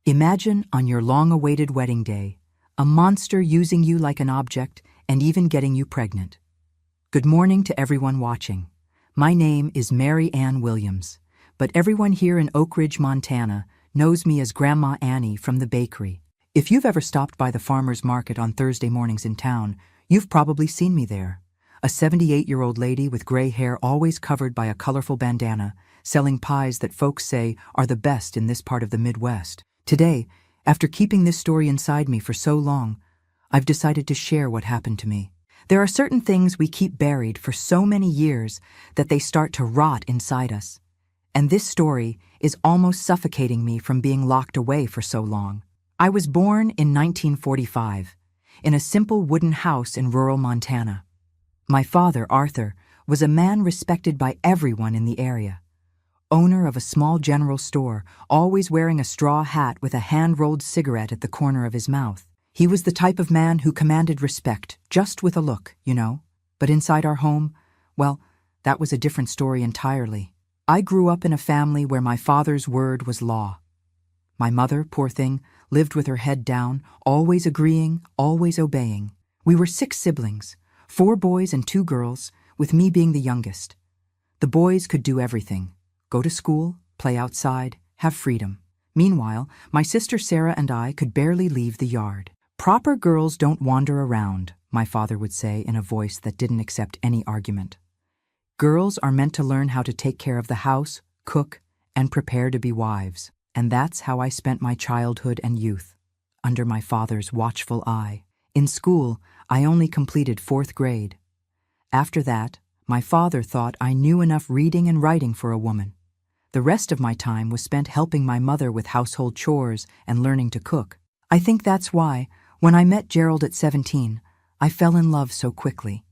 Imagine on your long-awaited wedding day, a monster using you like an object and even getting you pregnant. Good morning to everyone watching. My name is Mary Ann Williams, but everyone here in Oak Ridge, Montana knows me as Grandma Annie from the bakery. If you've ever stopped by the farmer's market on Thursday mornings in town, you've probably seen me there. A 78-year-old lady with gray hair always covered by a colorful bandana, selling pies that folks say are the best in this part of the Midwest. Today, after keeping this story inside me for so long, I've decided to share what happened to me. There are certain things we keep buried for so many years that they start to rot inside us. And this story is almost suffocating me from being locked away for so long. I was born in 1945, in a simple wooden house in rural Montana. My father, Arthur, was a man respected by everyone in the area. Owner of a small general store, always wearing a straw hat with a hand-rolled cigarette at the corner of his mouth. He was the type of man who commanded respect, just with a look, you know. But inside our home, well, that was a different story entirely. I grew up in a family where my father's word was law. My mother, poor thing, lived with her head down, always agreeing, always obeying. We were 6 siblings, 4 boys and 2 girls, with me being the youngest. The boys could do everything. Go to school, play outside, have freedom. Meanwhile, my sister Sarah and I could barely leave the yard. Proper girls don't wander around, my father would say in a voice that didn't accept any argument. Girls are meant to learn how to take care of the house, cook, and prepare to be wives. And that's how I spent my childhood and youth, under my father's watchful eye. In school, I only completed 4th grade. After that, my father thought I knew enough reading and writing for a woman. The rest of my time was spent helping my mother with household chores and learning to cook. I think that's why, when I met Gerald at 17, I fell in love so quickly.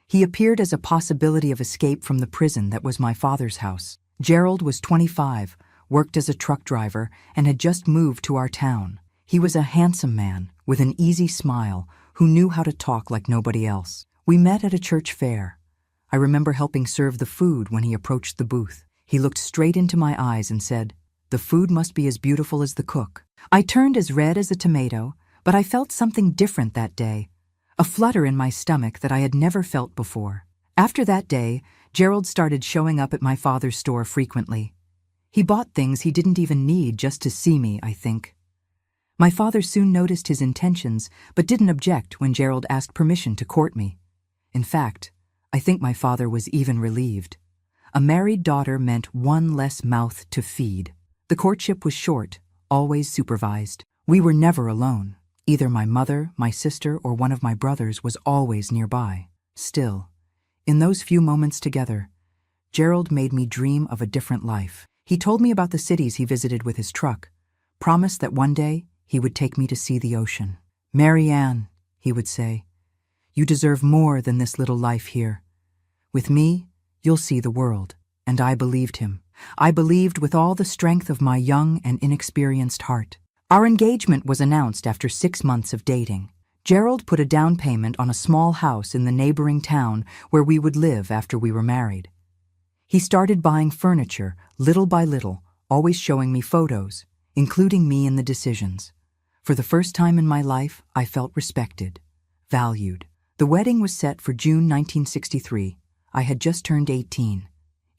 He appeared as a possibility of escape from the prison that was my father's house. Gerald was 25, worked as a truck driver, and had just moved to our town. He was a handsome man with an easy smile who knew how to talk like nobody else. We met at a church fair. I remember helping serve the food when he approached the booth. He looked straight into my eyes and said, "The food must be as beautiful as the cook." I turned as red as a tomato, but I felt something different that day, a flutter in my stomach that I had never felt before. After that day, Gerald started showing up at my father's store frequently. He bought things he didn't even need just to see me, I think. My father soon noticed his intentions, but didn't object when Gerald asked permission to court me. In fact, I think my father was even relieved. A married daughter meant one less mouth to feed. The courtship was short, always supervised. We were never alone. Either my mother, my sister, or one of my brothers was always nearby. Still, in those few moments together, Gerald made me dream of a different life. He told me about the cities he visited with his truck, promised that one day he would take me to see the ocean. "Mary Ann," he would say, "you deserve more than this little life here. With me, you'll see the world." And I believed him. I believed with all the strength of my young and inexperienced heart. Our engagement was announced after 6 months of dating. Gerald put a down payment on a small house in the neighboring town where we would live after we were married. He started buying furniture, little by little, always showing me photos, including me in the decisions. For the first time in my life, I felt respected, valued. The wedding was set for June 1963. I had just turned 18.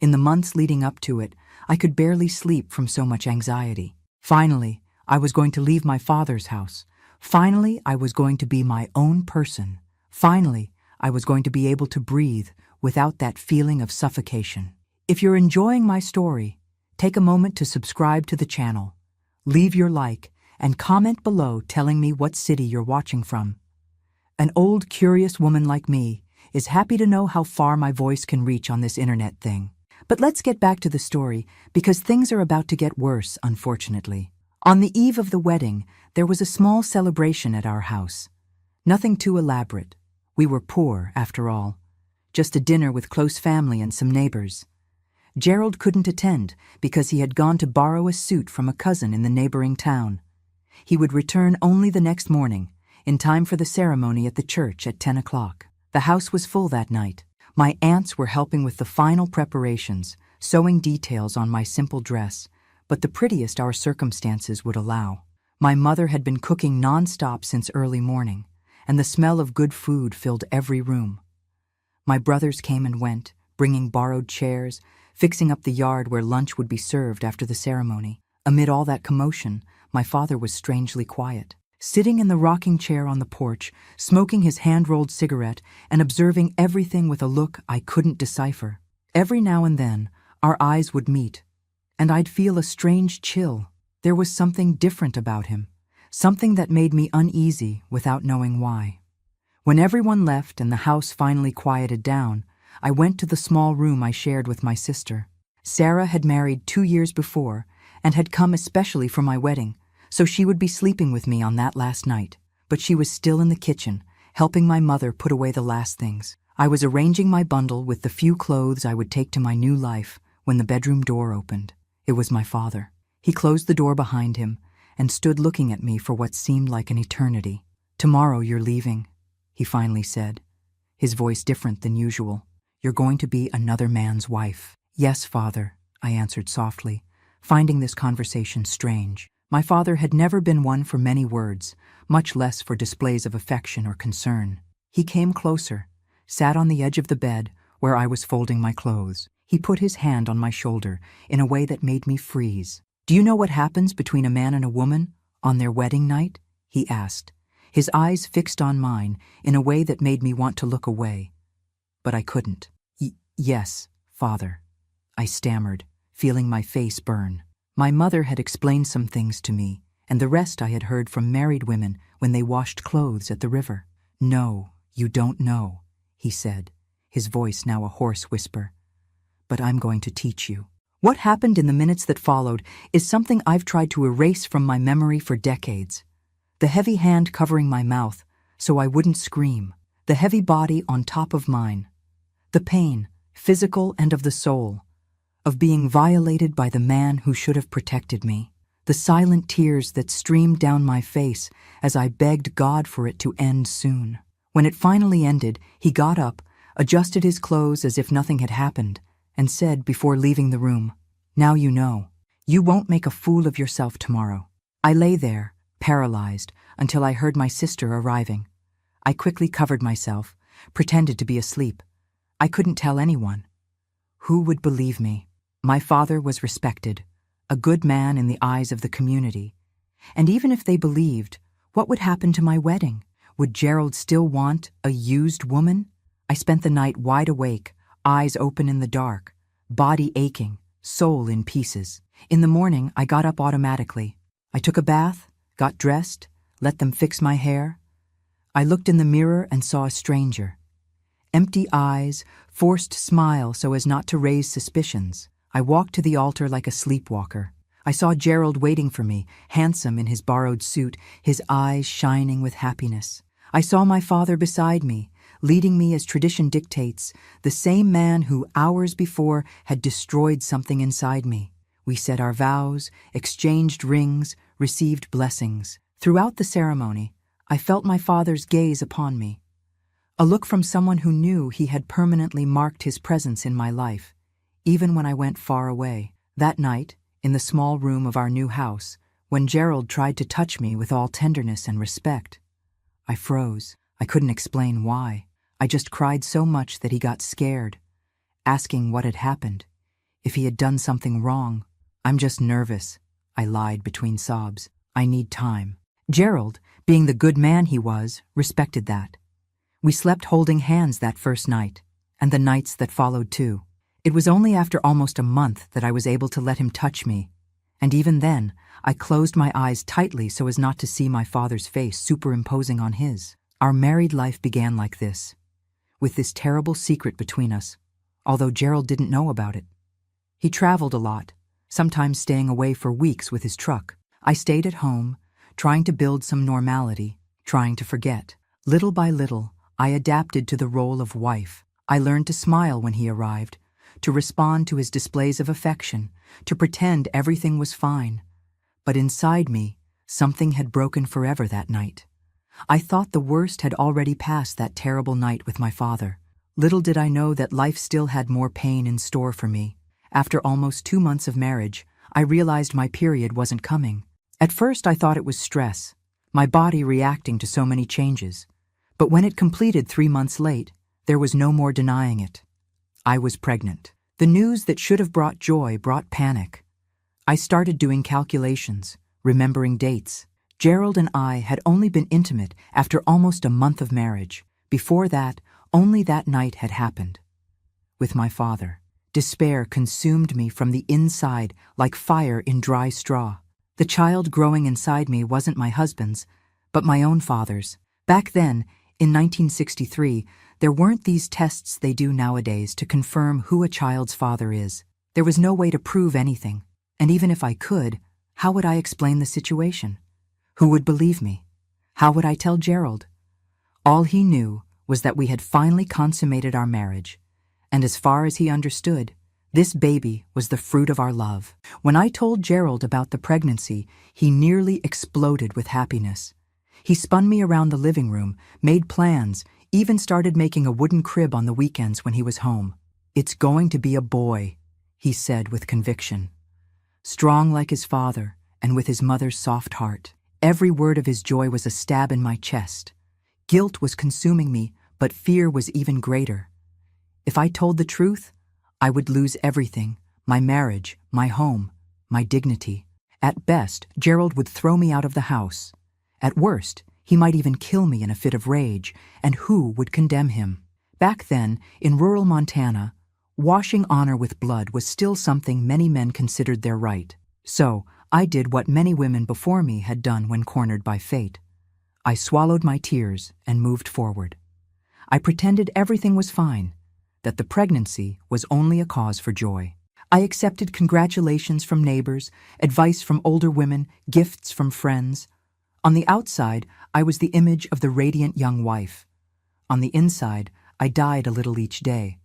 In the months leading up to it, I could barely sleep from so much anxiety. Finally, I was going to leave my father's house. Finally, I was going to be my own person. Finally, I was going to be able to breathe without that feeling of suffocation. If you're enjoying my story, take a moment to subscribe to the channel, leave your like, and comment below telling me what city you're watching from. An old, curious woman like me is happy to know how far my voice can reach on this internet thing. But let's get back to the story, because things are about to get worse, unfortunately. On the eve of the wedding, there was a small celebration at our house. Nothing too elaborate. We were poor, after all. Just a dinner with close family and some neighbors. Gerald couldn't attend because he had gone to borrow a suit from a cousin in the neighboring town. He would return only the next morning, in time for the ceremony at the church at 10 o'clock. The house was full that night. My aunts were helping with the final preparations, sewing details on my simple dress, but the prettiest our circumstances would allow. My mother had been cooking non-stop since early morning, and the smell of good food filled every room. My brothers came and went, bringing borrowed chairs, fixing up the yard where lunch would be served after the ceremony. Amid all that commotion, my father was strangely quiet, sitting in the rocking chair on the porch, smoking his hand-rolled cigarette and observing everything with a look I couldn't decipher. Every now and then, our eyes would meet, and I'd feel a strange chill. There was something different about him, something that made me uneasy without knowing why. When everyone left and the house finally quieted down, I went to the small room I shared with my sister. Sarah had married 2 years before and had come especially for my wedding, so she would be sleeping with me on that last night. But she was still in the kitchen, helping my mother put away the last things. I was arranging my bundle with the few clothes I would take to my new life when the bedroom door opened. It was my father. He closed the door behind him and stood looking at me for what seemed like an eternity. "Tomorrow you're leaving," he finally said, his voice different than usual. "You're going to be another man's wife." "Yes, father," I answered softly, finding this conversation strange. My father had never been one for many words, much less for displays of affection or concern. He came closer, sat on the edge of the bed where I was folding my clothes. He put his hand on my shoulder in a way that made me freeze. "Do you know what happens between a man and a woman on their wedding night?" he asked, his eyes fixed on mine in a way that made me want to look away. But I couldn't. Yes, father," I stammered, feeling my face burn. My mother had explained some things to me, and the rest I had heard from married women when they washed clothes at the river. "No, you don't know," he said, his voice now a hoarse whisper. "But I'm going to teach you." What happened in the minutes that followed is something I've tried to erase from my memory for decades. The heavy hand covering my mouth so I wouldn't scream, the heavy body on top of mine, the pain, physical and of the soul, of being violated by the man who should have protected me, the silent tears that streamed down my face as I begged God for it to end soon. When it finally ended, he got up, adjusted his clothes as if nothing had happened, and said before leaving the room, "Now you know. You won't make a fool of yourself tomorrow." I lay there, paralyzed, until I heard my sister arriving. I quickly covered myself, pretended to be asleep. I couldn't tell anyone. Who would believe me? My father was respected, a good man in the eyes of the community. And even if they believed, what would happen to my wedding? Would Gerald still want a used woman? I spent the night wide awake, eyes open in the dark, body aching, soul in pieces. In the morning, I got up automatically. I took a bath, got dressed, let them fix my hair. I looked in the mirror and saw a stranger. Empty eyes, forced smile so as not to raise suspicions. I walked to the altar like a sleepwalker. I saw Gerald waiting for me, handsome in his borrowed suit, his eyes shining with happiness. I saw my father beside me, leading me as tradition dictates, the same man who hours before had destroyed something inside me. We said our vows, exchanged rings, received blessings. Throughout the ceremony, I felt my father's gaze upon me, a look from someone who knew he had permanently marked his presence in my life, even when I went far away. That night, in the small room of our new house, when Gerald tried to touch me with all tenderness and respect, I froze. I couldn't explain why. I just cried so much that he got scared, asking what had happened, if he had done something wrong. "I'm just nervous," I lied between sobs. "I need time." Gerald, being the good man he was, respected that. We slept holding hands that first night, and the nights that followed too. It was only after almost a month that I was able to let him touch me, and even then, I closed my eyes tightly so as not to see my father's face superimposing on his. Our married life began like this, with this terrible secret between us, although Gerald didn't know about it. He traveled a lot, sometimes staying away for weeks with his truck. I stayed at home, trying to build some normality, trying to forget. Little by little, I adapted to the role of wife. I learned to smile when he arrived, to respond to his displays of affection, to pretend everything was fine. But inside me, something had broken forever that night. I thought the worst had already passed that terrible night with my father. Little did I know that life still had more pain in store for me. After almost 2 months of marriage, I realized my period wasn't coming. At first I thought it was stress, my body reacting to so many changes. But when it completed 3 months late, there was no more denying it. I was pregnant. The news that should have brought joy brought panic. I started doing calculations, remembering dates. Gerald and I had only been intimate after almost a month of marriage. Before that, only that night had happened. With my father, despair consumed me from the inside like fire in dry straw. The child growing inside me wasn't my husband's, but my own father's. Back then, in 1963, there weren't these tests they do nowadays to confirm who a child's father is. There was no way to prove anything, and even if I could, how would I explain the situation? Who would believe me? How would I tell Gerald? All he knew was that we had finally consummated our marriage, and as far as he understood, this baby was the fruit of our love. When I told Gerald about the pregnancy, he nearly exploded with happiness. He spun me around the living room, made plans, even started making a wooden crib on the weekends when he was home. "It's going to be a boy," he said with conviction. Strong like his father, and with his mother's soft heart. Every word of his joy was a stab in my chest. Guilt was consuming me, but fear was even greater. If I told the truth, I would lose everything: my marriage, my home, my dignity. At best, Gerald would throw me out of the house. At worst, he might even kill me in a fit of rage, and who would condemn him? Back then, in rural Montana, washing honor with blood was still something many men considered their right. So, I did what many women before me had done when cornered by fate. I swallowed my tears and moved forward. I pretended everything was fine, that the pregnancy was only a cause for joy. I accepted congratulations from neighbors, advice from older women, gifts from friends. On the outside, I was the image of the radiant young wife. On the inside, I died a little each day.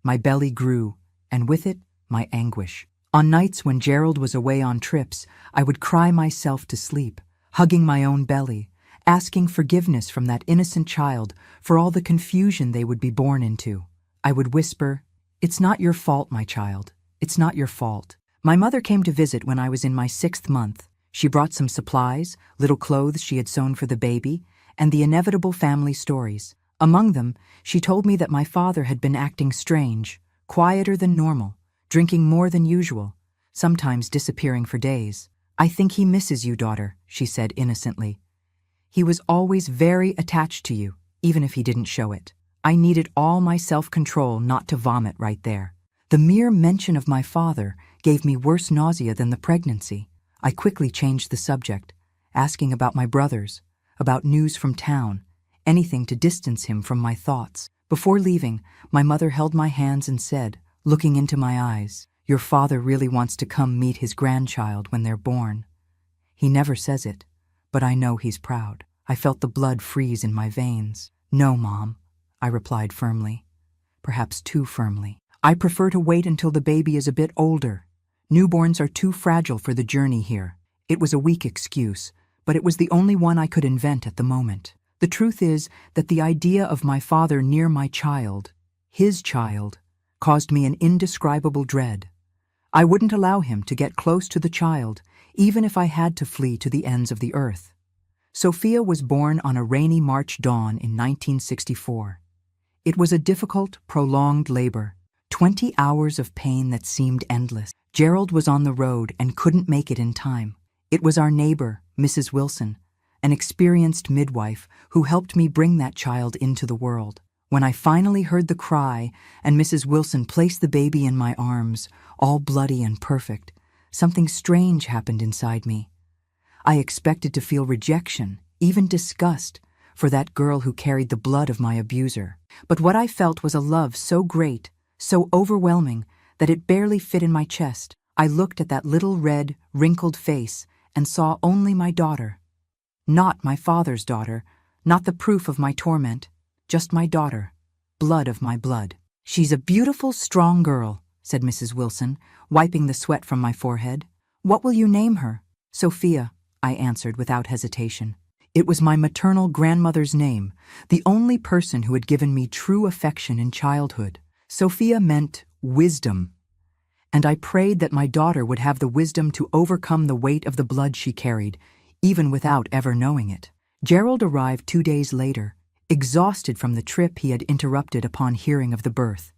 My belly grew, and with it, my anguish. On nights when Gerald was away on trips, I would cry myself to sleep, hugging my own belly, asking forgiveness from that innocent child for all the confusion they would be born into. I would whisper, "It's not your fault, my child. It's not your fault." My mother came to visit when I was in my 6th month. She brought some supplies, little clothes she had sewn for the baby, and the inevitable family stories. Among them, she told me that my father had been acting strange, quieter than normal, drinking more than usual, sometimes disappearing for days. "I think he misses you, daughter," she said innocently. "He was always very attached to you, even if he didn't show it." I needed all my self-control not to vomit right there. The mere mention of my father gave me worse nausea than the pregnancy. I quickly changed the subject, asking about my brothers, about news from town, anything to distance him from my thoughts. Before leaving, my mother held my hands and said, looking into my eyes, "Your father really wants to come meet his grandchild when they're born. He never says it, but I know he's proud." I felt the blood freeze in my veins. "No, Mom," I replied firmly, perhaps too firmly. "I prefer to wait until the baby is a bit older. Newborns are too fragile for the journey here." It was a weak excuse, but it was the only one I could invent at the moment. The truth is that the idea of my father near my child, his child, caused me an indescribable dread. I wouldn't allow him to get close to the child, even if I had to flee to the ends of the earth. Sophia was born on a rainy March dawn in 1964. It was a difficult, prolonged labor, 20 hours of pain that seemed endless. Gerald was on the road and couldn't make it in time. It was our neighbor, Mrs. Wilson, an experienced midwife who helped me bring that child into the world. When I finally heard the cry and Mrs. Wilson placed the baby in my arms, all bloody and perfect, something strange happened inside me. I expected to feel rejection, even disgust, for that girl who carried the blood of my abuser. But what I felt was a love so great, so overwhelming, that it barely fit in my chest. I looked at that little red, wrinkled face and saw only my daughter. Not my father's daughter, not the proof of my torment, just my daughter, blood of my blood. "She's a beautiful, strong girl," said Mrs. Wilson, wiping the sweat from my forehead. "What will you name her?" "Sophia," I answered without hesitation. It was my maternal grandmother's name, the only person who had given me true affection in childhood. Sophia meant wisdom, and I prayed that my daughter would have the wisdom to overcome the weight of the blood she carried, even without ever knowing it. Gerald arrived 2 days later, exhausted from the trip he had interrupted upon hearing of the birth.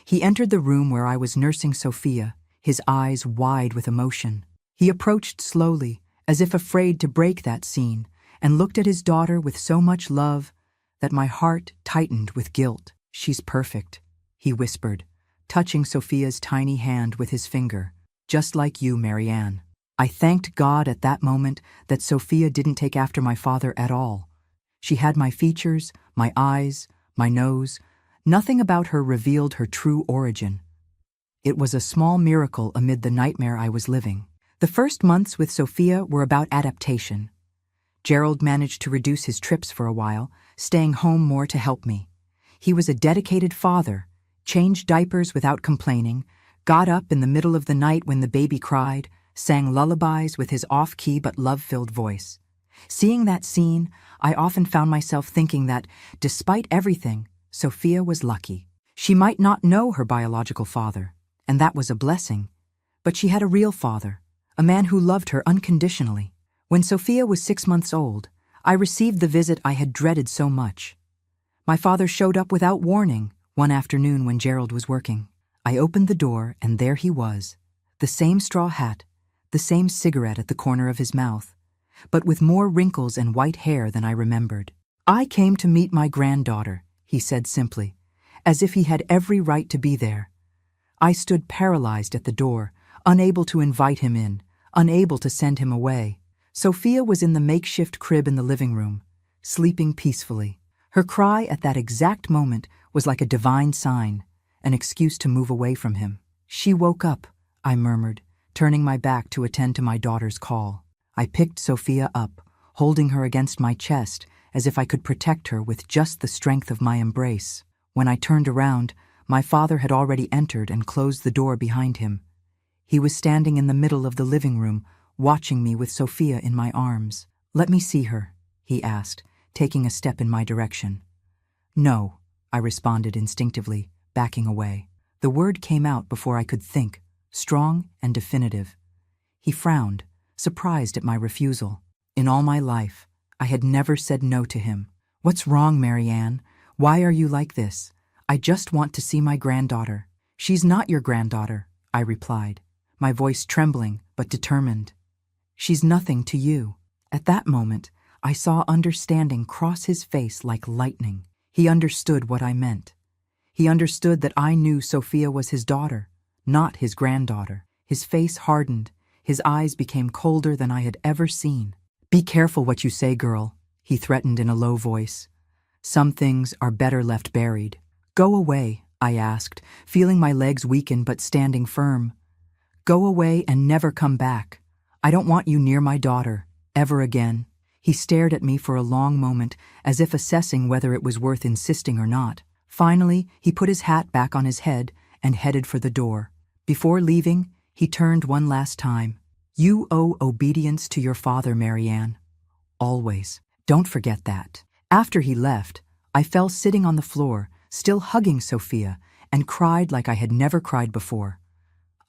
He entered the room where I was nursing Sophia, his eyes wide with emotion. He approached slowly, as if afraid to break that scene, and looked at his daughter with so much love that my heart tightened with guilt. "She's perfect," he whispered, touching Sophia's tiny hand with his finger. "Just like you, Marianne." I thanked God at that moment that Sophia didn't take after my father at all. She had my features, my eyes, my nose. Nothing about her revealed her true origin. It was a small miracle amid the nightmare I was living. The first months with Sophia were about adaptation. Gerald managed to reduce his trips for a while, staying home more to help me. He was a dedicated father, changed diapers without complaining, got up in the middle of the night when the baby cried, sang lullabies with his off-key but love-filled voice. Seeing that scene, I often found myself thinking that, despite everything, Sophia was lucky. She might not know her biological father, and that was a blessing, but she had a real father, a man who loved her unconditionally. When Sophia was 6 months old, I received the visit I had dreaded so much. My father showed up without warning one afternoon when Gerald was working. I opened the door, and there he was, the same straw hat, the same cigarette at the corner of his mouth, but with more wrinkles and white hair than I remembered. "I came to meet my granddaughter," he said simply, as if he had every right to be there. I stood paralyzed at the door, unable to invite him in, unable to send him away. Sophia was in the makeshift crib in the living room, sleeping peacefully. Her cry at that exact moment was like a divine sign, an excuse to move away from him. "She woke up," I murmured, turning my back to attend to my daughter's call. I picked Sophia up, holding her against my chest as if I could protect her with just the strength of my embrace. When I turned around, my father had already entered and closed the door behind him. He was standing in the middle of the living room, watching me with Sophia in my arms. "Let me see her," he asked, taking a step in my direction. "No," I responded instinctively, backing away. The word came out before I could think, strong and definitive. He frowned, surprised at my refusal. In all my life, I had never said no to him. "What's wrong, Marianne? Why are you like this? I just want to see my granddaughter." "She's not your granddaughter," I replied, my voice trembling but determined. "She's nothing to you." At that moment, I saw understanding cross his face like lightning. He understood what I meant. He understood that I knew Sophia was his daughter, not his granddaughter. His face hardened. His eyes became colder than I had ever seen. "Be careful what you say, girl," he threatened in a low voice. "Some things are better left buried." "Go away," I asked, feeling my legs weaken but standing firm. "Go away and never come back. I don't want you near my daughter, ever again." He stared at me for a long moment, as if assessing whether it was worth insisting or not. Finally, he put his hat back on his head and headed for the door. Before leaving, he turned one last time. "You owe obedience to your father, Marianne. Always. Don't forget that." After he left, I fell sitting on the floor, still hugging Sophia, and cried like I had never cried before.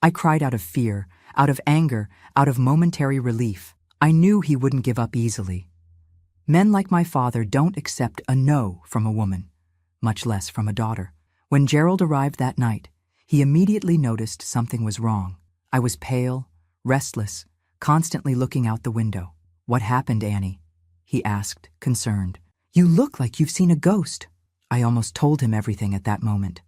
I cried out of fear, out of anger, out of momentary relief. I knew he wouldn't give up easily. Men like my father don't accept a no from a woman, much less from a daughter. When Gerald arrived that night, he immediately noticed something was wrong. I was pale, restless, constantly looking out the window. "What happened, Annie?" he asked, concerned. "You look like you've seen a ghost." I almost told him everything at that moment.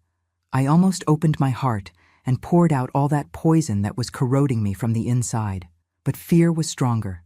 I almost opened my heart and poured out all that poison that was corroding me from the inside. But fear was stronger.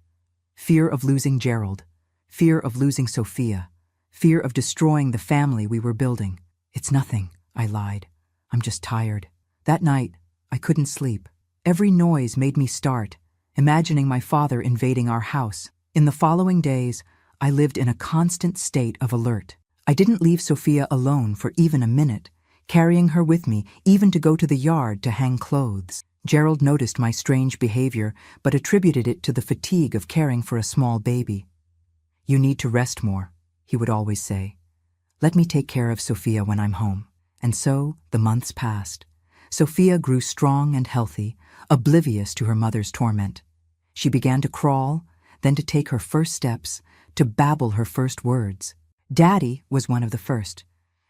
Fear of losing Gerald, fear of losing Sophia, fear of destroying the family we were building. "It's nothing," I lied. "I'm just tired." That night, I couldn't sleep. Every noise made me start, imagining my father invading our house. In the following days, I lived in a constant state of alert. I didn't leave Sophia alone for even a minute, carrying her with me even to go to the yard to hang clothes. Gerald noticed my strange behavior, but attributed it to the fatigue of caring for a small baby. "You need to rest more," he would always say. "Let me take care of Sophia when I'm home." And so the months passed. Sophia grew strong and healthy, oblivious to her mother's torment. She began to crawl, then to take her first steps, to babble her first words. Daddy was one of the first,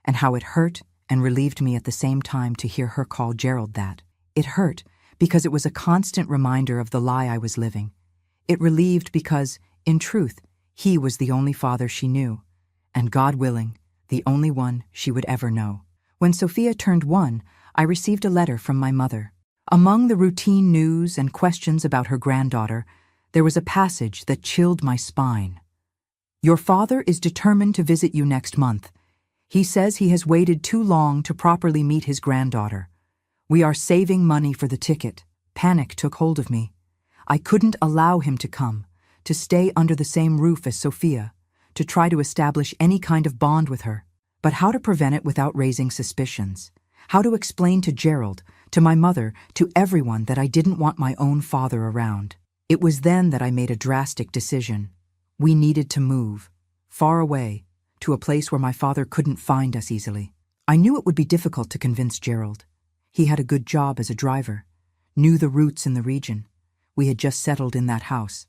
and how it hurt and relieved me at the same time to hear her call Gerald that. It hurt because it was a constant reminder of the lie I was living. It relieved because, in truth, he was the only father she knew, and God willing, the only one she would ever know. When Sophia turned 1, I received a letter from my mother. Among the routine news and questions about her granddaughter, there was a passage that chilled my spine. Your father is determined to visit you next month. He says he has waited too long to properly meet his granddaughter. We are saving money for the ticket. Panic took hold of me. I couldn't allow him to come, to stay under the same roof as Sophia, to try to establish any kind of bond with her. But how to prevent it without raising suspicions? How to explain to Gerald, to my mother, to everyone that I didn't want my own father around? It was then that I made a drastic decision. We needed to move, far away, to a place where my father couldn't find us easily. I knew it would be difficult to convince Gerald. He had a good job as a driver, knew the routes in the region. We had just settled in that house.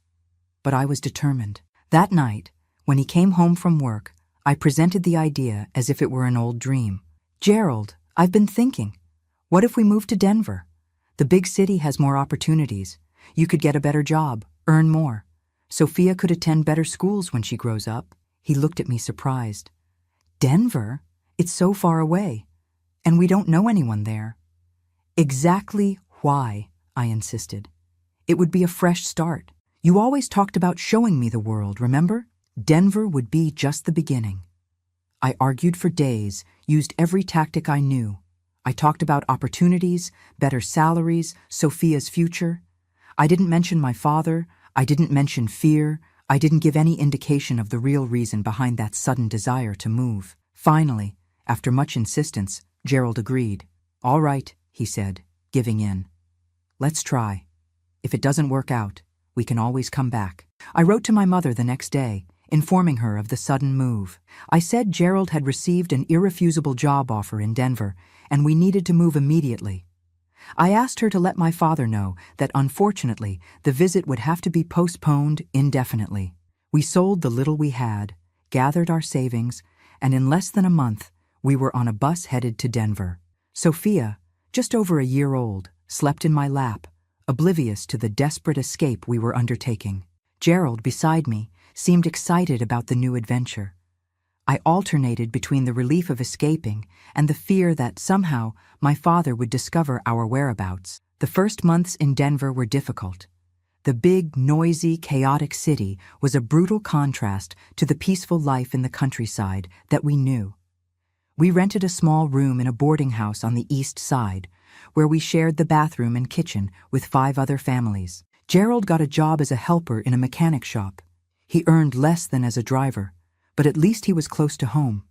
But I was determined. That night, when he came home from work, I presented the idea as if it were an old dream. Gerald, I've been thinking. What if we moved to Denver? The big city has more opportunities. You could get a better job, earn more. Sophia could attend better schools when she grows up. He looked at me surprised. Denver? It's so far away. And we don't know anyone there. Exactly why, I insisted. It would be a fresh start. You always talked about showing me the world, remember? Denver would be just the beginning. I argued for days, used every tactic I knew. I talked about opportunities, better salaries, Sophia's future. I didn't mention my father. I didn't mention fear. I didn't give any indication of the real reason behind that sudden desire to move. Finally, after much insistence, Gerald agreed. All right, he said, giving in. Let's try. If it doesn't work out, we can always come back. I wrote to my mother the next day, informing her of the sudden move. I said Gerald had received an irrefusable job offer in Denver, and we needed to move immediately. I asked her to let my father know that, unfortunately, the visit would have to be postponed indefinitely. We sold the little we had, gathered our savings, and in less than a month, we were on a bus headed to Denver. Sophia, just over a year old, slept in my lap, oblivious to the desperate escape we were undertaking. Gerald, beside me, seemed excited about the new adventure. I alternated between the relief of escaping and the fear that somehow my father would discover our whereabouts. The first months in Denver were difficult. The big, noisy, chaotic city was a brutal contrast to the peaceful life in the countryside that we knew. We rented a small room in a boarding house on the east side, where we shared the bathroom and kitchen with 5 other families. Gerald got a job as a helper in a mechanic shop. He earned less than as a driver, but at least he was close to home.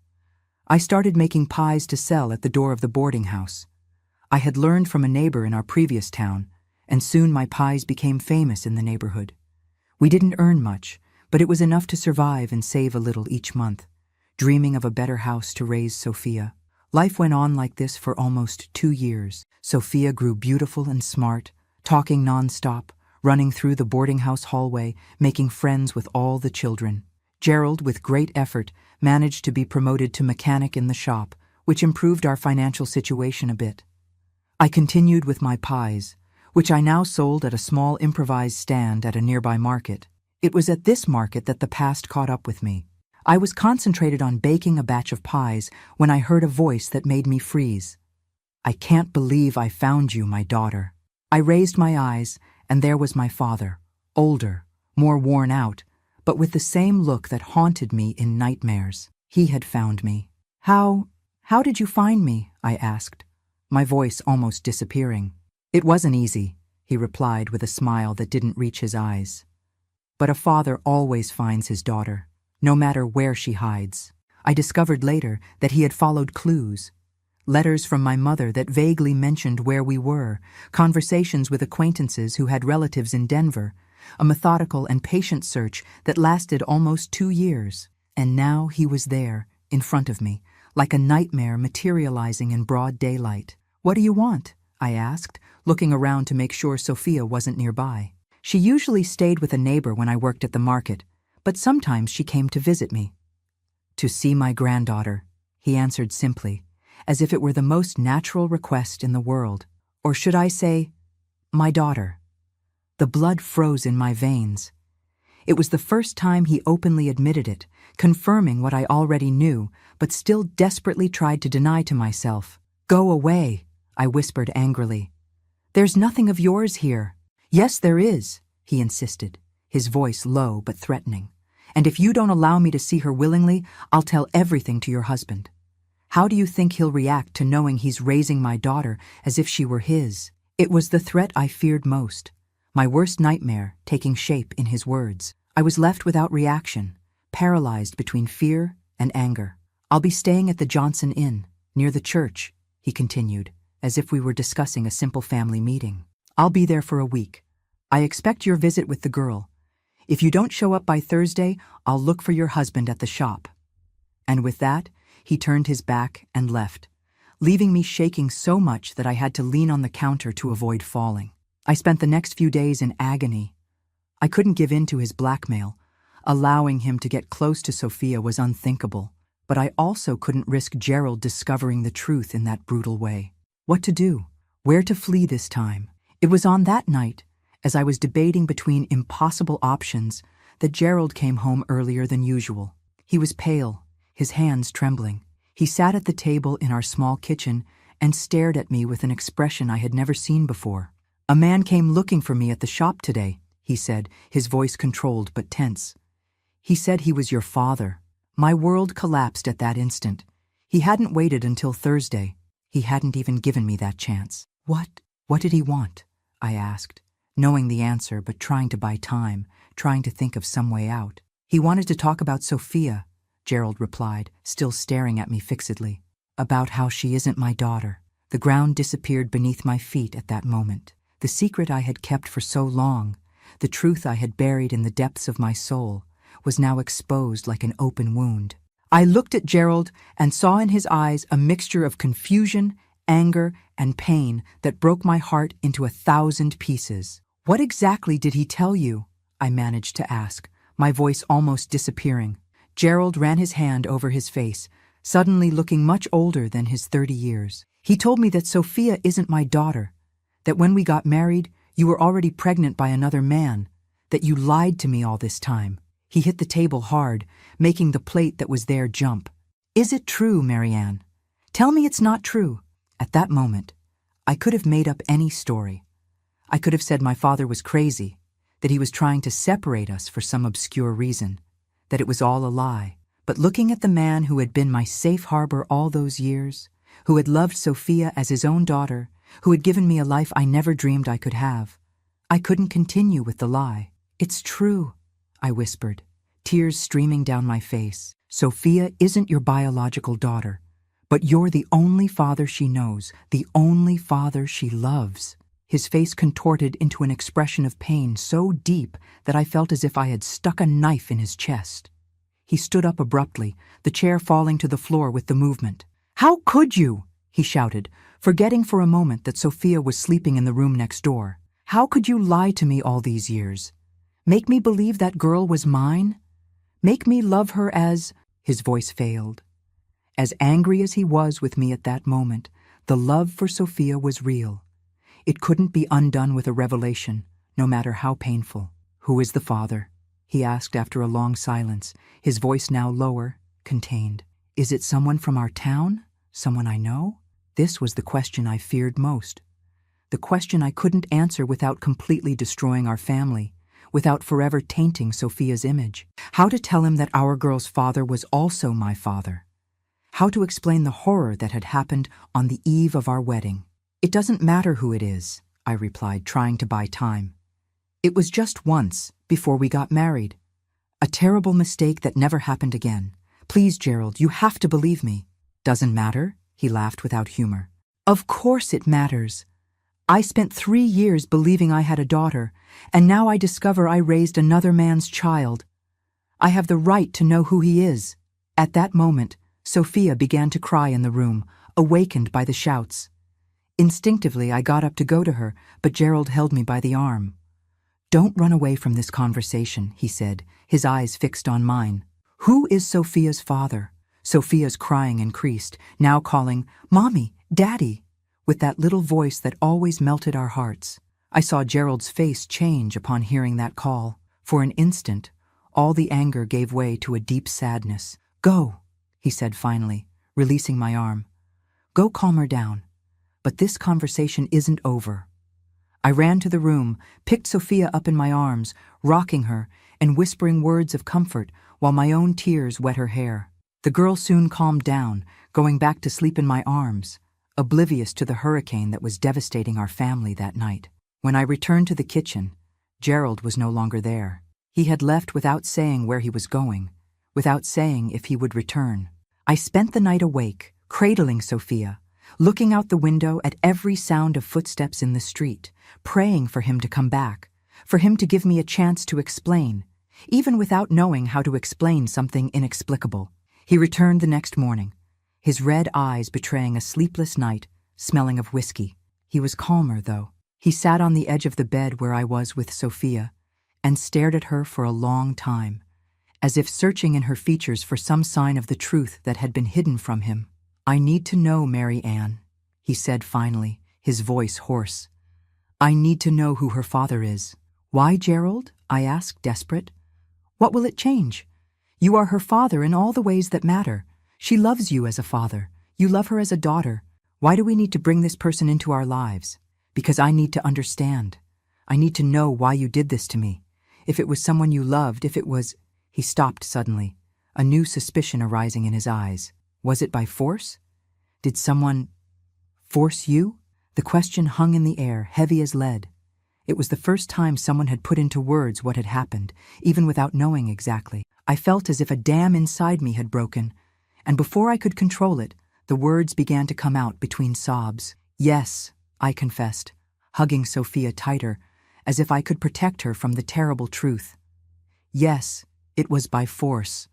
I started making pies to sell at the door of the boarding house. I had learned from a neighbor in our previous town, and soon my pies became famous in the neighborhood. We didn't earn much, but it was enough to survive and save a little each month, dreaming of a better house to raise Sophia. Life went on like this for almost 2 years. Sophia grew beautiful and smart, talking nonstop, running through the boarding house hallway, making friends with all the children. Gerald, with great effort, managed to be promoted to mechanic in the shop, which improved our financial situation a bit. I continued with my pies, which I now sold at a small improvised stand at a nearby market. It was at this market that the past caught up with me. I was concentrated on baking a batch of pies when I heard a voice that made me freeze. I can't believe I found you, my daughter. I raised my eyes, and there was my father, older, more worn out, but with the same look that haunted me in nightmares. He had found me. How did you find me? I asked, my voice almost disappearing. It wasn't easy, he replied with a smile that didn't reach his eyes. But a father always finds his daughter, no matter where she hides. I discovered later that he had followed clues. Letters from my mother that vaguely mentioned where we were, conversations with acquaintances who had relatives in Denver, a methodical and patient search that lasted almost 2 years. And now he was there, in front of me, like a nightmare materializing in broad daylight. What do you want? I asked, looking around to make sure Sophia wasn't nearby. She usually stayed with a neighbor when I worked at the market, but sometimes she came to visit me. To see my granddaughter, he answered simply, as if it were the most natural request in the world. Or should I say, my daughter. The blood froze in my veins. It was the first time he openly admitted it, confirming what I already knew, but still desperately tried to deny to myself. Go away, I whispered angrily. There's nothing of yours here. Yes, there is, he insisted, his voice low but threatening. And if you don't allow me to see her willingly, I'll tell everything to your husband. How do you think he'll react to knowing he's raising my daughter as if she were his? It was the threat I feared most, my worst nightmare taking shape in his words. I was left without reaction, paralyzed between fear and anger. I'll be staying at the Johnson Inn, near the church, he continued, as if we were discussing a simple family meeting. I'll be there for a week. I expect your visit with the girl. If you don't show up by Thursday, I'll look for your husband at the shop. And with that, he turned his back and left, leaving me shaking so much that I had to lean on the counter to avoid falling. I spent the next few days in agony. I couldn't give in to his blackmail. Allowing him to get close to Sophia was unthinkable, but I also couldn't risk Gerald discovering the truth in that brutal way. What to do? Where to flee this time? It was on that night, as I was debating between impossible options, that Gerald came home earlier than usual. He was pale, his hands trembling. He sat at the table in our small kitchen and stared at me with an expression I had never seen before. A man came looking for me at the shop today, he said, his voice controlled but tense. He said he was your father. My world collapsed at that instant. He hadn't waited until Thursday. He hadn't even given me that chance. What did he want? I asked, knowing the answer but trying to buy time, trying to think of some way out. He wanted to talk about Sophia, Gerald replied, still staring at me fixedly. About how she isn't my daughter. The ground disappeared beneath my feet at that moment. The secret I had kept for so long, the truth I had buried in the depths of my soul, was now exposed like an open wound. I looked at Gerald and saw in his eyes a mixture of confusion, anger, and pain that broke my heart into 1,000 pieces. What exactly did he tell you? I managed to ask, my voice almost disappearing. Gerald ran his hand over his face, suddenly looking much older than his 30 years. He told me that Sophia isn't my daughter, that when we got married, you were already pregnant by another man, that you lied to me all this time. He hit the table hard, making the plate that was there jump. Is it true, Marianne? Tell me it's not true. At that moment, I could have made up any story. I could have said my father was crazy, that he was trying to separate us for some obscure reason, that it was all a lie. But looking at the man who had been my safe harbor all those years, who had loved Sophia as his own daughter, who had given me a life I never dreamed I could have, I couldn't continue with the lie. It's true, I whispered, tears streaming down my face. Sophia isn't your biological daughter, but you're the only father she knows, the only father she loves. His face contorted into an expression of pain so deep that I felt as if I had stuck a knife in his chest. He stood up abruptly, the chair falling to the floor with the movement. How could you? He shouted, forgetting for a moment that Sophia was sleeping in the room next door. How could you lie to me all these years? Make me believe that girl was mine? Make me love her as— His voice failed. As angry as he was with me at that moment, the love for Sophia was real. It couldn't be undone with a revelation, no matter how painful. Who is the father? He asked after a long silence, his voice now lower, contained. Is it someone from our town? Someone I know? This was the question I feared most. The question I couldn't answer without completely destroying our family, without forever tainting Sophia's image. How to tell him that our girl's father was also my father. How to explain the horror that had happened on the eve of our wedding. It doesn't matter who it is, I replied, trying to buy time. It was just once, before we got married. A terrible mistake that never happened again. Please, Gerald, you have to believe me. Doesn't matter? He laughed without humor. Of course it matters. I spent 3 years believing I had a daughter, and now I discover I raised another man's child. I have the right to know who he is. At that moment, Sophia began to cry in the room, awakened by the shouts. Instinctively, I got up to go to her, but Gerald held me by the arm. "Don't run away from this conversation," he said, his eyes fixed on mine. "Who is Sophia's father?" Sophia's crying increased, now calling, "Mommy, Daddy," with that little voice that always melted our hearts. I saw Gerald's face change upon hearing that call. For an instant, all the anger gave way to a deep sadness. "Go," he said finally, releasing my arm. "Go calm her down. But this conversation isn't over." I ran to the room, picked Sophia up in my arms, rocking her and whispering words of comfort while my own tears wet her hair. The girl soon calmed down, going back to sleep in my arms, oblivious to the hurricane that was devastating our family that night. When I returned to the kitchen, Gerald was no longer there. He had left without saying where he was going, without saying if he would return. I spent the night awake, cradling Sophia, looking out the window at every sound of footsteps in the street, praying for him to come back, for him to give me a chance to explain, even without knowing how to explain something inexplicable. He returned the next morning, his red eyes betraying a sleepless night, smelling of whiskey. He was calmer, though. He sat on the edge of the bed where I was with Sophia and stared at her for a long time, as if searching in her features for some sign of the truth that had been hidden from him. "I need to know, Mary Ann," he said finally, his voice hoarse. "I need to know who her father is." "Why, Gerald?" I asked, desperate. "What will it change? You are her father in all the ways that matter. She loves you as a father. You love her as a daughter. Why do we need to bring this person into our lives? Because I need to understand. I need to know why you did this to me. If it was someone you loved, if it was—" He stopped suddenly, a new suspicion arising in his eyes. "Was it by force? Did someone force you?" The question hung in the air, heavy as lead. It was the first time someone had put into words what had happened, even without knowing exactly. I felt as if a dam inside me had broken, and before I could control it, the words began to come out between sobs. "Yes," I confessed, hugging Sophia tighter, as if I could protect her from the terrible truth. "Yes, it was by force,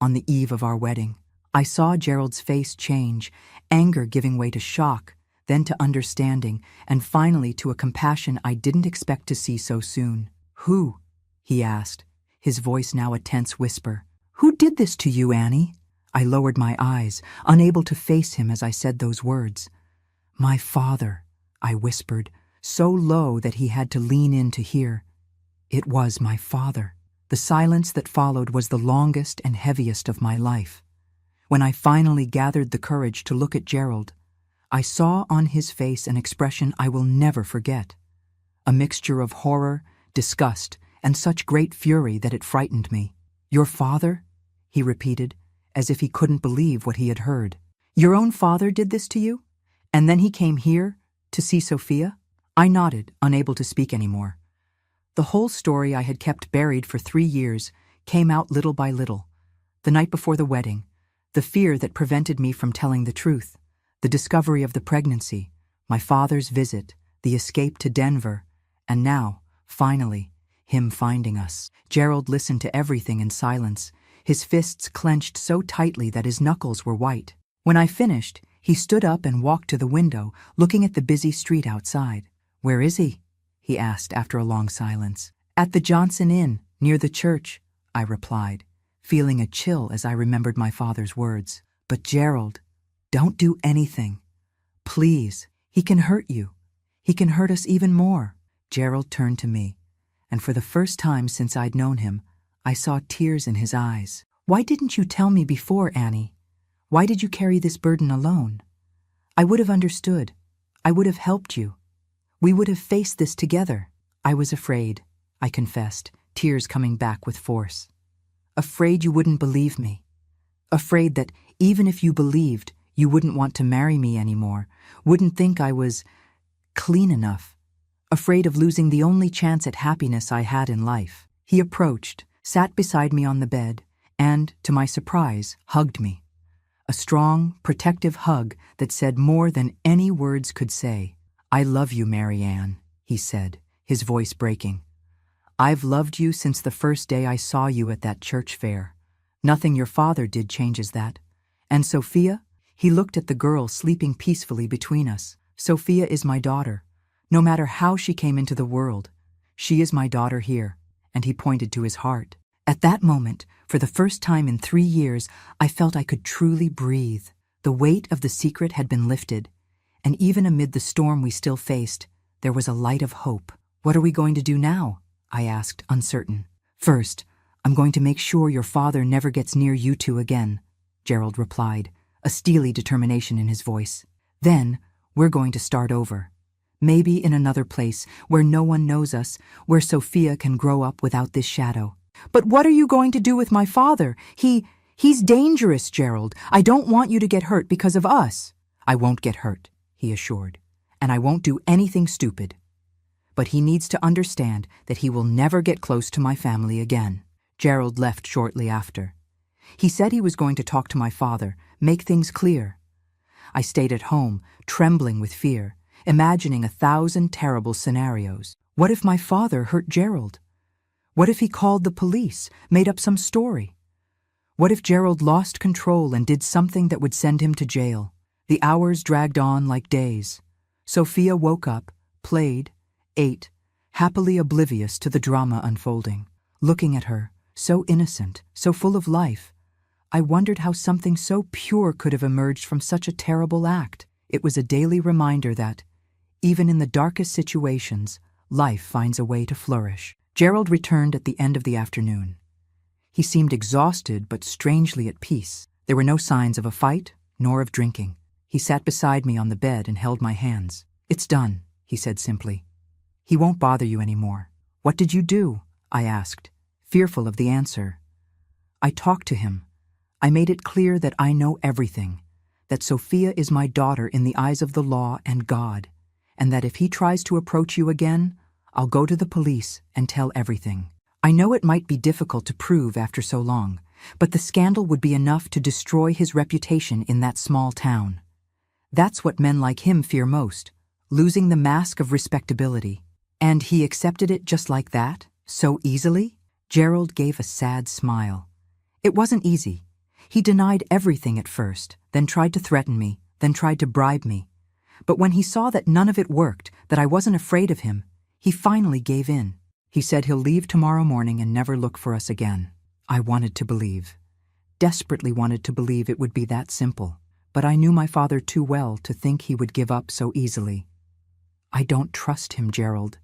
on the eve of our wedding." I saw Gerald's face change, anger giving way to shock, then to understanding, and finally to a compassion I didn't expect to see so soon. "Who?" he asked, his voice now a tense whisper. "Who did this to you, Annie?" I lowered my eyes, unable to face him as I said those words. "My father," I whispered, so low that he had to lean in to hear. It was my father. The silence that followed was the longest and heaviest of my life. When I finally gathered the courage to look at Gerald, I saw on his face an expression I will never forget. A mixture of horror, disgust, and such great fury that it frightened me. "Your father?" he repeated, as if he couldn't believe what he had heard. "Your own father did this to you? And then he came here to see Sophia?" I nodded, unable to speak anymore. The whole story I had kept buried for 3 years came out little by little. The night before the wedding, the fear that prevented me from telling the truth, the discovery of the pregnancy, my father's visit, the escape to Denver, and now, finally, him finding us. Gerald listened to everything in silence, his fists clenched so tightly that his knuckles were white. When I finished, he stood up and walked to the window, looking at the busy street outside. "Where is he?" he asked after a long silence. "At the Johnson Inn, near the church," I replied, feeling a chill as I remembered my father's words. "But Gerald, don't do anything. Please, he can hurt you. He can hurt us even more." Gerald turned to me, and for the first time since I'd known him, I saw tears in his eyes. "Why didn't you tell me before, Annie? Why did you carry this burden alone? I would have understood. I would have helped you. We would have faced this together." "I was afraid," I confessed, tears coming back with force. "Afraid you wouldn't believe me. Afraid that even if you believed, you wouldn't want to marry me anymore, wouldn't think I was clean enough. Afraid of losing the only chance at happiness I had in life." He approached, sat beside me on the bed, and, to my surprise, hugged me. A strong, protective hug that said more than any words could say. "I love you, Mary Ann," he said, his voice breaking. "I've loved you since the first day I saw you at that church fair. Nothing your father did changes that. And Sophia?" He looked at the girl sleeping peacefully between us, Sophia is my daughter. No matter how she came into the world, she is my daughter here." And he pointed to his heart. At that moment, for the first time in 3 years, I felt I could truly breathe. The weight of the secret had been lifted, and even amid the storm we still faced, there was a light of hope. "What are we going to do now?" I asked, uncertain. "First, I'm going to make sure your father never gets near you two again," Gerald replied, a steely determination in his voice. "Then, we're going to start over. Maybe in another place, where no one knows us, where Sophia can grow up without this shadow." "But what are you going to do with my father? He's dangerous, Gerald. I don't want you to get hurt because of us." "I won't get hurt," he assured, "and I won't do anything stupid. But he needs to understand that he will never get close to my family again." Gerald left shortly after. He said he was going to talk to my father, make things clear. I stayed at home, trembling with fear, imagining 1,000 terrible scenarios. What if my father hurt Gerald? What if he called the police, made up some story? What if Gerald lost control and did something that would send him to jail? The hours dragged on like days. Sophia woke up, played, ate, happily oblivious to the drama unfolding. Looking at her, so innocent, so full of life, I wondered how something so pure could have emerged from such a terrible act. It was a daily reminder that, even in the darkest situations, life finds a way to flourish. Gerald returned at the end of the afternoon. He seemed exhausted but strangely at peace. There were no signs of a fight, nor of drinking. He sat beside me on the bed and held my hands. "It's done," he said simply. "He won't bother you anymore." "What did you do?" I asked, fearful of the answer. "I talked to him. I made it clear that I know everything, that Sophia is my daughter in the eyes of the law and God, and that if he tries to approach you again, I'll go to the police and tell everything. I know it might be difficult to prove after so long, but the scandal would be enough to destroy his reputation in that small town. That's what men like him fear most, losing the mask of respectability." "And he accepted it just like that? So easily?" Gerald gave a sad smile. "It wasn't easy. He denied everything at first, then tried to threaten me, then tried to bribe me. But when he saw that none of it worked, that I wasn't afraid of him, he finally gave in. He said he'll leave tomorrow morning and never look for us again." I wanted to believe, desperately wanted to believe it would be that simple, but I knew my father too well to think he would give up so easily. "I don't trust him, Gerald.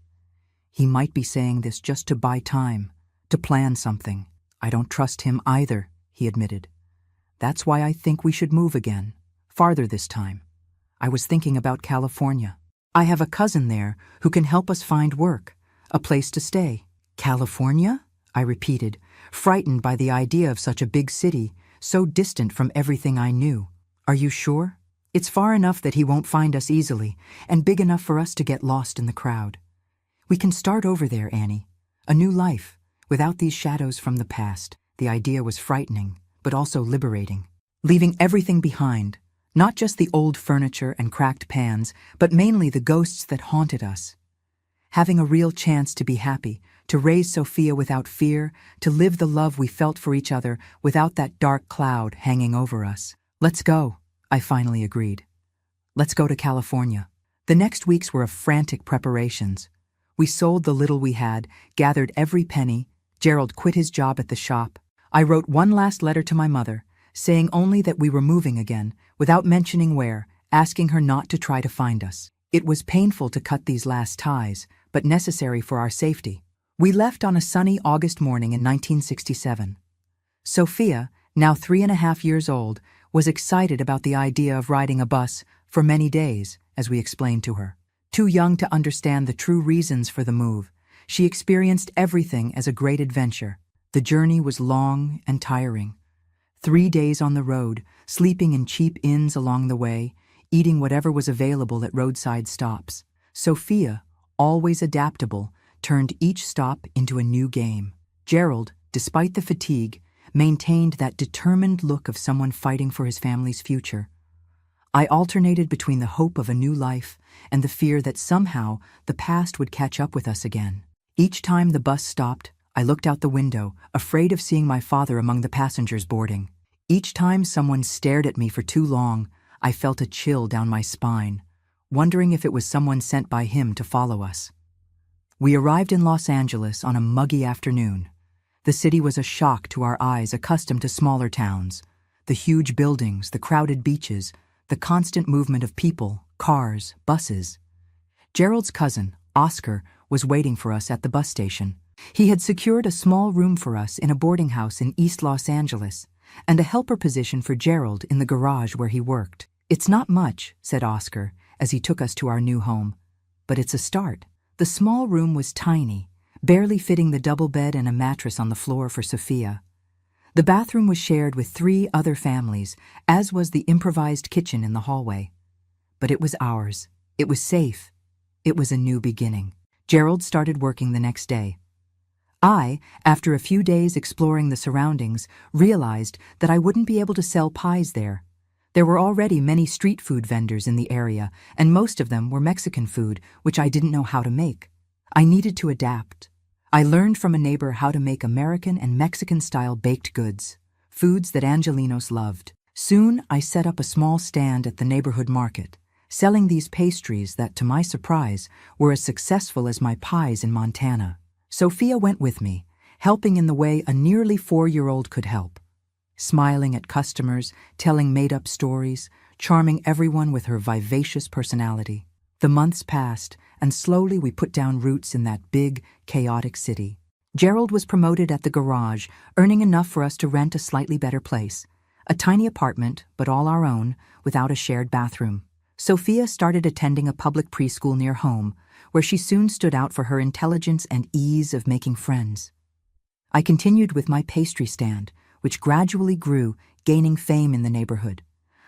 He might be saying this just to buy time, to plan something." "I don't trust him either," he admitted. "That's why I think we should move again, farther this time. I was thinking about California. I have a cousin there who can help us find work, a place to stay." "California?" I repeated, frightened by the idea of such a big city, so distant from everything I knew. "Are you sure? It's far enough that he won't find us easily, and big enough for us to get lost in the crowd. We can start over there, Annie. A new life, without these shadows from the past." The idea was frightening, but also liberating. Leaving everything behind, not just the old furniture and cracked pans, but mainly the ghosts that haunted us. Having a real chance to be happy, to raise Sophia without fear, to live the love we felt for each other without that dark cloud hanging over us. "Let's go," I finally agreed. "Let's go to California." The next weeks were of frantic preparations. We sold the little we had, gathered every penny. Gerald quit his job at the shop. I wrote one last letter to my mother, saying only that we were moving again, without mentioning where, asking her not to try to find us. It was painful to cut these last ties, but necessary for our safety. We left on a sunny August morning in 1967. Sophia, now 3.5 years old, was excited about the idea of riding a bus for many days, as we explained to her. Too young to understand the true reasons for the move, she experienced everything as a great adventure. The journey was long and tiring. 3 days on the road, sleeping in cheap inns along the way, eating whatever was available at roadside stops. Sophia, always adaptable, turned each stop into a new game. Gerald, despite the fatigue, maintained that determined look of someone fighting for his family's future. I alternated between the hope of a new life and the fear that somehow the past would catch up with us again. Each time the bus stopped, I looked out the window, afraid of seeing my father among the passengers boarding. Each time someone stared at me for too long, I felt a chill down my spine, wondering if it was someone sent by him to follow us. We arrived in Los Angeles on a muggy afternoon. The city was a shock to our eyes accustomed to smaller towns. The huge buildings, the crowded beaches, the constant movement of people, cars, buses. Gerald's cousin, Oscar, was waiting for us at the bus station. He had secured a small room for us in a boarding house in East Los Angeles, and a helper position for Gerald in the garage where he worked. "It's not much," said Oscar, as he took us to our new home. "But it's a start." The small room was tiny, barely fitting the double bed and a mattress on the floor for Sophia. The bathroom was shared with 3 other families, as was the improvised kitchen in the hallway. But it was ours. It was safe. It was a new beginning. Gerald started working the next day. I, after a few days exploring the surroundings, realized that I wouldn't be able to sell pies there. There were already many street food vendors in the area, and most of them were Mexican food, which I didn't know how to make. I needed to adapt. I learned from a neighbor how to make American and Mexican-style baked goods, foods that Angelinos loved. Soon, I set up a small stand at the neighborhood market, selling these pastries that, to my surprise, were as successful as my pies in Montana. Sophia went with me, helping in the way a nearly 4-year-old could help. Smiling at customers, telling made-up stories, charming everyone with her vivacious personality. The months passed, and slowly we put down roots in that big, chaotic city. Gerald was promoted at the garage, earning enough for us to rent a slightly better place. A tiny apartment, but all our own, without a shared bathroom. Sophia started attending a public preschool near home, where she soon stood out for her intelligence and ease of making friends. I continued with my pastry stand, which gradually grew, gaining fame in the neighborhood.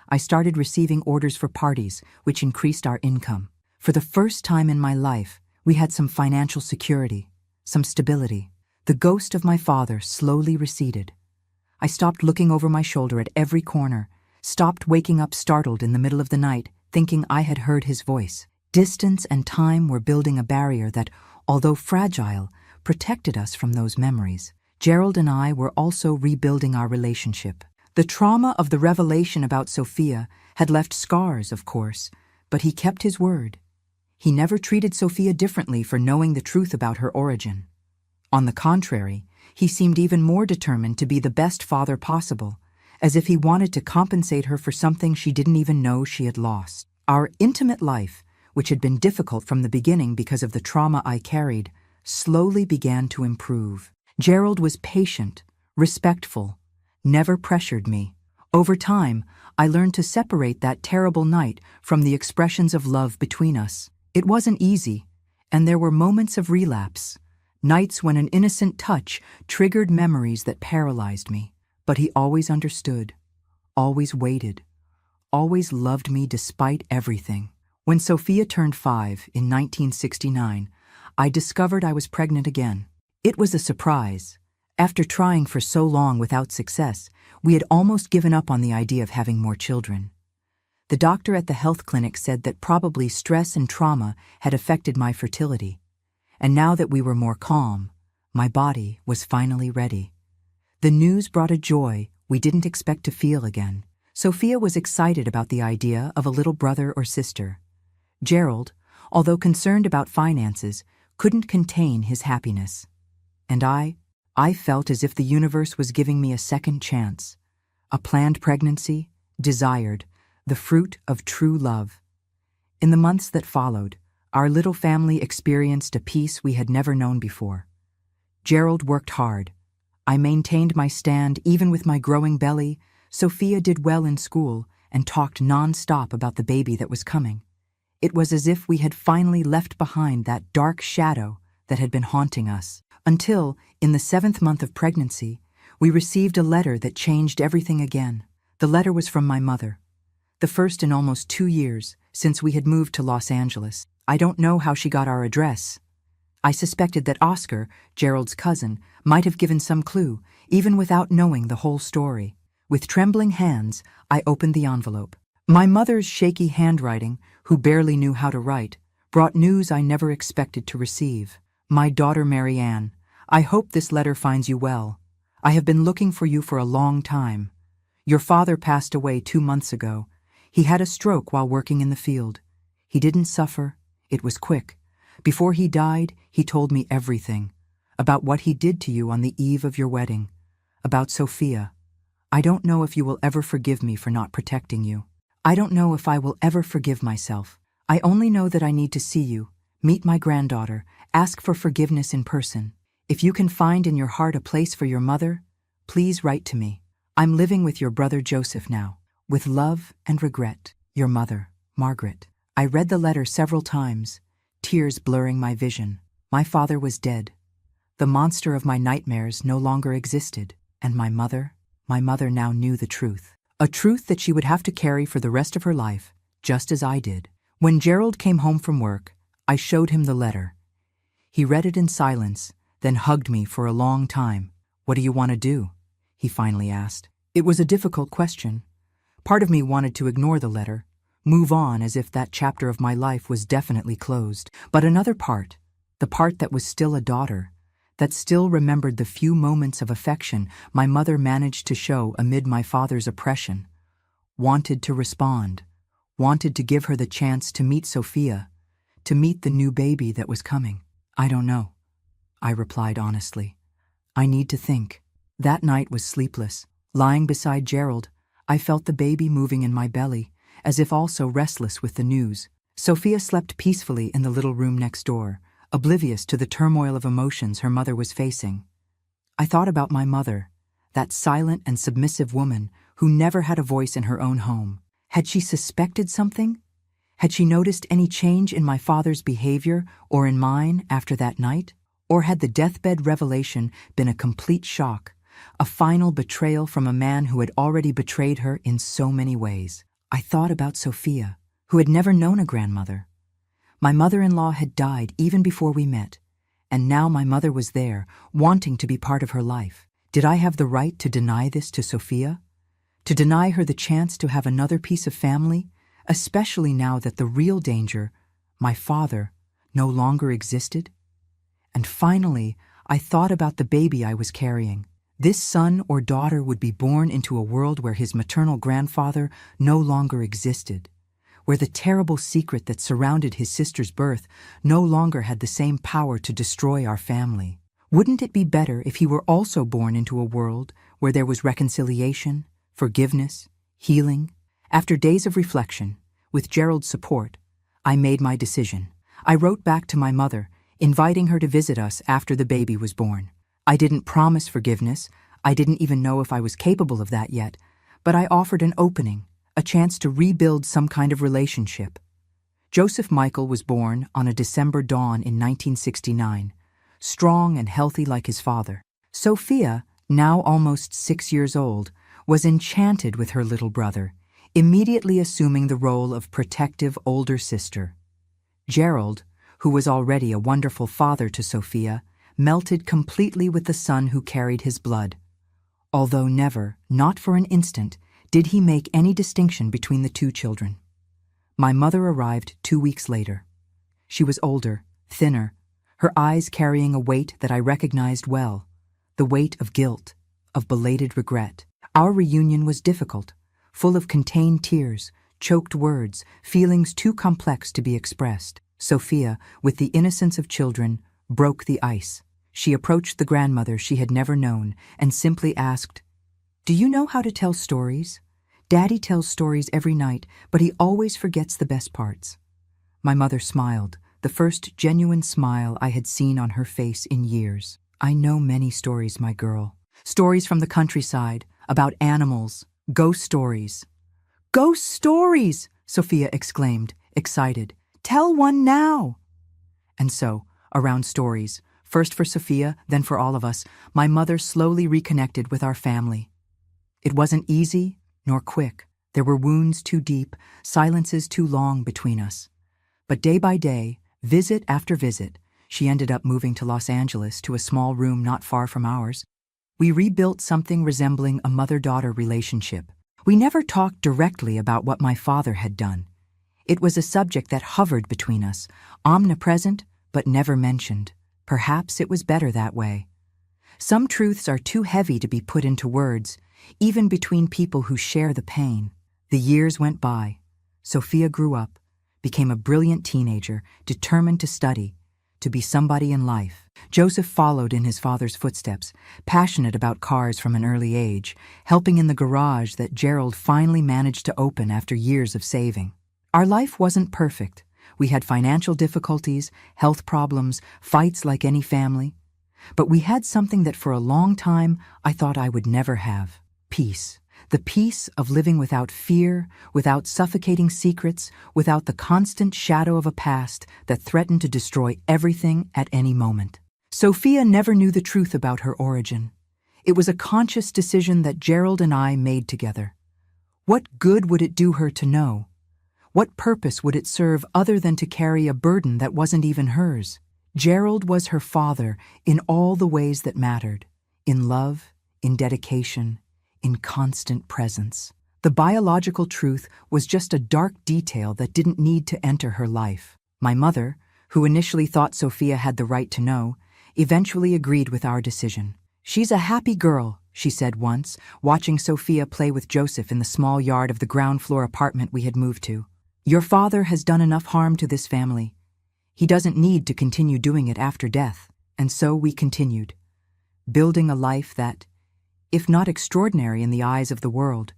I started receiving orders for parties, which increased our income. For the first time in my life, we had some financial security, some stability. The ghost of my father slowly receded. I stopped looking over my shoulder at every corner, stopped waking up startled in the middle of the night, thinking I had heard his voice. Distance and time were building a barrier that, although fragile, protected us from those memories. Gerald and I were also rebuilding our relationship. The trauma of the revelation about Sophia had left scars, of course, but he kept his word. He never treated Sophia differently for knowing the truth about her origin. On the contrary, he seemed even more determined to be the best father possible, as if he wanted to compensate her for something she didn't even know she had lost. Our intimate life, which had been difficult from the beginning because of the trauma I carried, slowly began to improve. Gerald was patient, respectful, never pressured me. Over time, I learned to separate that terrible night from the expressions of love between us. It wasn't easy, and there were moments of relapse, nights when an innocent touch triggered memories that paralyzed me. But he always understood, always waited, always loved me despite everything. When Sophia turned 5 in 1969, I discovered I was pregnant again. It was a surprise. After trying for so long without success, we had almost given up on the idea of having more children. The doctor at the health clinic said that probably stress and trauma had affected my fertility. And now that we were more calm, my body was finally ready. The news brought a joy we didn't expect to feel again. Sophia was excited about the idea of a little brother or sister. Gerald, although concerned about finances, couldn't contain his happiness. And I felt as if the universe was giving me a second chance. A planned pregnancy, desired, the fruit of true love. In the months that followed, our little family experienced a peace we had never known before. Gerald worked hard. I maintained my stand even with my growing belly. Sophia did well in school and talked non-stop about the baby that was coming. It was as if we had finally left behind that dark shadow that had been haunting us. Until, in the 7th month of pregnancy, we received a letter that changed everything again. The letter was from my mother. The first in almost 2 years since we had moved to Los Angeles. I don't know how she got our address. I suspected that Oscar, Gerald's cousin, might have given some clue, even without knowing the whole story. With trembling hands, I opened the envelope. My mother's shaky handwriting, who barely knew how to write, brought news I never expected to receive. My daughter Marianne, I hope this letter finds you well. I have been looking for you for a long time. Your father passed away 2 months ago. He had a stroke while working in the field. He didn't suffer. It was quick. Before he died, he told me everything. About what he did to you on the eve of your wedding. About Sophia. I don't know if you will ever forgive me for not protecting you. I don't know if I will ever forgive myself. I only know that I need to see you, meet my granddaughter, ask for forgiveness in person. If you can find in your heart a place for your mother, please write to me. I'm living with your brother Joseph now. With love and regret, your mother, Margaret. I read the letter several times, tears blurring my vision. My father was dead. The monster of my nightmares no longer existed, and my mother now knew the truth. A truth that she would have to carry for the rest of her life, just as I did. When Gerald came home from work, I showed him the letter. He read it in silence, then hugged me for a long time. "What do you want to do?" he finally asked. It was a difficult question. Part of me wanted to ignore the letter, move on as if that chapter of my life was definitely closed. But another part, the part that was still a daughter, that still remembered the few moments of affection my mother managed to show amid my father's oppression, wanted to respond, wanted to give her the chance to meet Sophia, to meet the new baby that was coming. "I don't know," I replied honestly. "I need to think." That night was sleepless. Lying beside Gerald, I felt the baby moving in my belly, as if also restless with the news. Sophia slept peacefully in the little room next door, oblivious to the turmoil of emotions her mother was facing. I thought about my mother, that silent and submissive woman who never had a voice in her own home. Had she suspected something? Had she noticed any change in my father's behavior or in mine after that night? Or had the deathbed revelation been a complete shock, a final betrayal from a man who had already betrayed her in so many ways? I thought about Sophia, who had never known a grandmother. My mother-in-law had died even before we met, and now my mother was there, wanting to be part of her life. Did I have the right to deny this to Sophia? To deny her the chance to have another piece of family, especially now that the real danger, my father, no longer existed? And finally, I thought about the baby I was carrying. This son or daughter would be born into a world where his maternal grandfather no longer existed, where the terrible secret that surrounded his sister's birth no longer had the same power to destroy our family. Wouldn't it be better if he were also born into a world where there was reconciliation, forgiveness, healing? After days of reflection, with Gerald's support, I made my decision. I wrote back to my mother, inviting her to visit us after the baby was born. I didn't promise forgiveness. I didn't even know if I was capable of that yet, but I offered an opening, a chance to rebuild some kind of relationship. Joseph Michael was born on a December dawn in 1969, strong and healthy like his father. Sophia, now almost 6 years old, was enchanted with her little brother, immediately assuming the role of protective older sister. Gerald, who was already a wonderful father to Sophia, melted completely with the son who carried his blood, although never, not for an instant, did he make any distinction between the two children. My mother arrived 2 weeks later. She was older, thinner, her eyes carrying a weight that I recognized well, the weight of guilt, of belated regret. Our reunion was difficult, full of contained tears, choked words, feelings too complex to be expressed. Sophia, with the innocence of children, broke the ice. She approached the grandmother she had never known and simply asked, "Do you know how to tell stories? Daddy tells stories every night, but he always forgets the best parts." My mother smiled, the first genuine smile I had seen on her face in years. "I know many stories, my girl. Stories from the countryside, about animals, ghost stories." "Ghost stories!" Sophia exclaimed, excited. "Tell one now!" And so, around stories, first for Sophia, then for all of us, my mother slowly reconnected with our family. It wasn't easy, nor quick. There were wounds too deep, silences too long between us. But day by day, visit after visit, she ended up moving to Los Angeles to a small room not far from ours. We rebuilt something resembling a mother-daughter relationship. We never talked directly about what my father had done. It was a subject that hovered between us, omnipresent but never mentioned. Perhaps it was better that way. Some truths are too heavy to be put into words, even between people who share the pain. The years went by. Sophia grew up, became a brilliant teenager, determined to study, to be somebody in life. Joseph followed in his father's footsteps, passionate about cars from an early age, helping in the garage that Gerald finally managed to open after years of saving. Our life wasn't perfect. We had financial difficulties, health problems, fights like any family. But we had something that for a long time I thought I would never have: peace. The peace of living without fear, without suffocating secrets, without the constant shadow of a past that threatened to destroy everything at any moment. Sophia never knew the truth about her origin. It was a conscious decision that Gerald and I made together. What good would it do her to know? What purpose would it serve other than to carry a burden that wasn't even hers? Gerald was her father in all the ways that mattered: in love, in dedication, in constant presence. The biological truth was just a dark detail that didn't need to enter her life. My mother, who initially thought Sophia had the right to know, eventually agreed with our decision. "She's a happy girl," she said once, watching Sophia play with Joseph in the small yard of the ground-floor apartment we had moved to. "Your father has done enough harm to this family. He doesn't need to continue doing it after death." And so we continued, building a life that, if not extraordinary in the eyes of the world,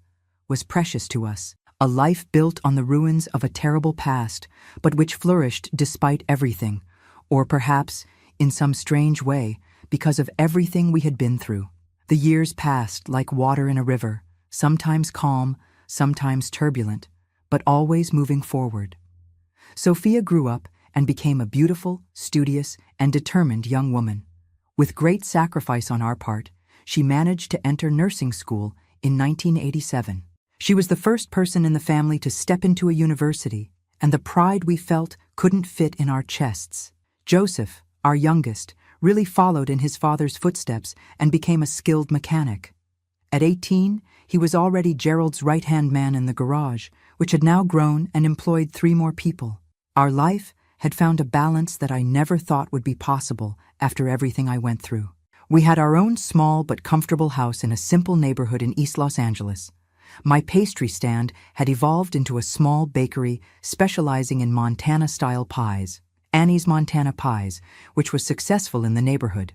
was precious to us. A life built on the ruins of a terrible past, but which flourished despite everything, or perhaps, in some strange way, because of everything we had been through. The years passed like water in a river, sometimes calm, sometimes turbulent, but always moving forward. Sophia grew up and became a beautiful, studious, and determined young woman. With great sacrifice on our part, she managed to enter nursing school in 1987. She was the first person in the family to step into a university, and the pride we felt couldn't fit in our chests. Joseph, our youngest, really followed in his father's footsteps and became a skilled mechanic. At 18, he was already Gerald's right-hand man in the garage, which had now grown and employed 3 more people. Our life had found a balance that I never thought would be possible after everything I went through. We had our own small but comfortable house in a simple neighborhood in East Los Angeles. My pastry stand had evolved into a small bakery specializing in Montana-style pies, Annie's Montana Pies, which was successful in the neighborhood.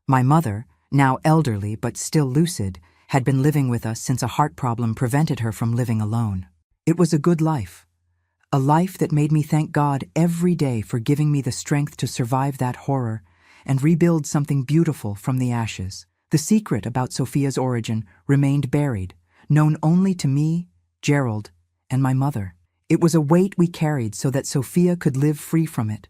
My mother, now elderly but still lucid, had been living with us since a heart problem prevented her from living alone. It was a good life. A life that made me thank God every day for giving me the strength to survive that horror and rebuild something beautiful from the ashes. The secret about Sophia's origin remained buried, known only to me, Gerald, and my mother. It was a weight we carried so that Sophia could live free from it.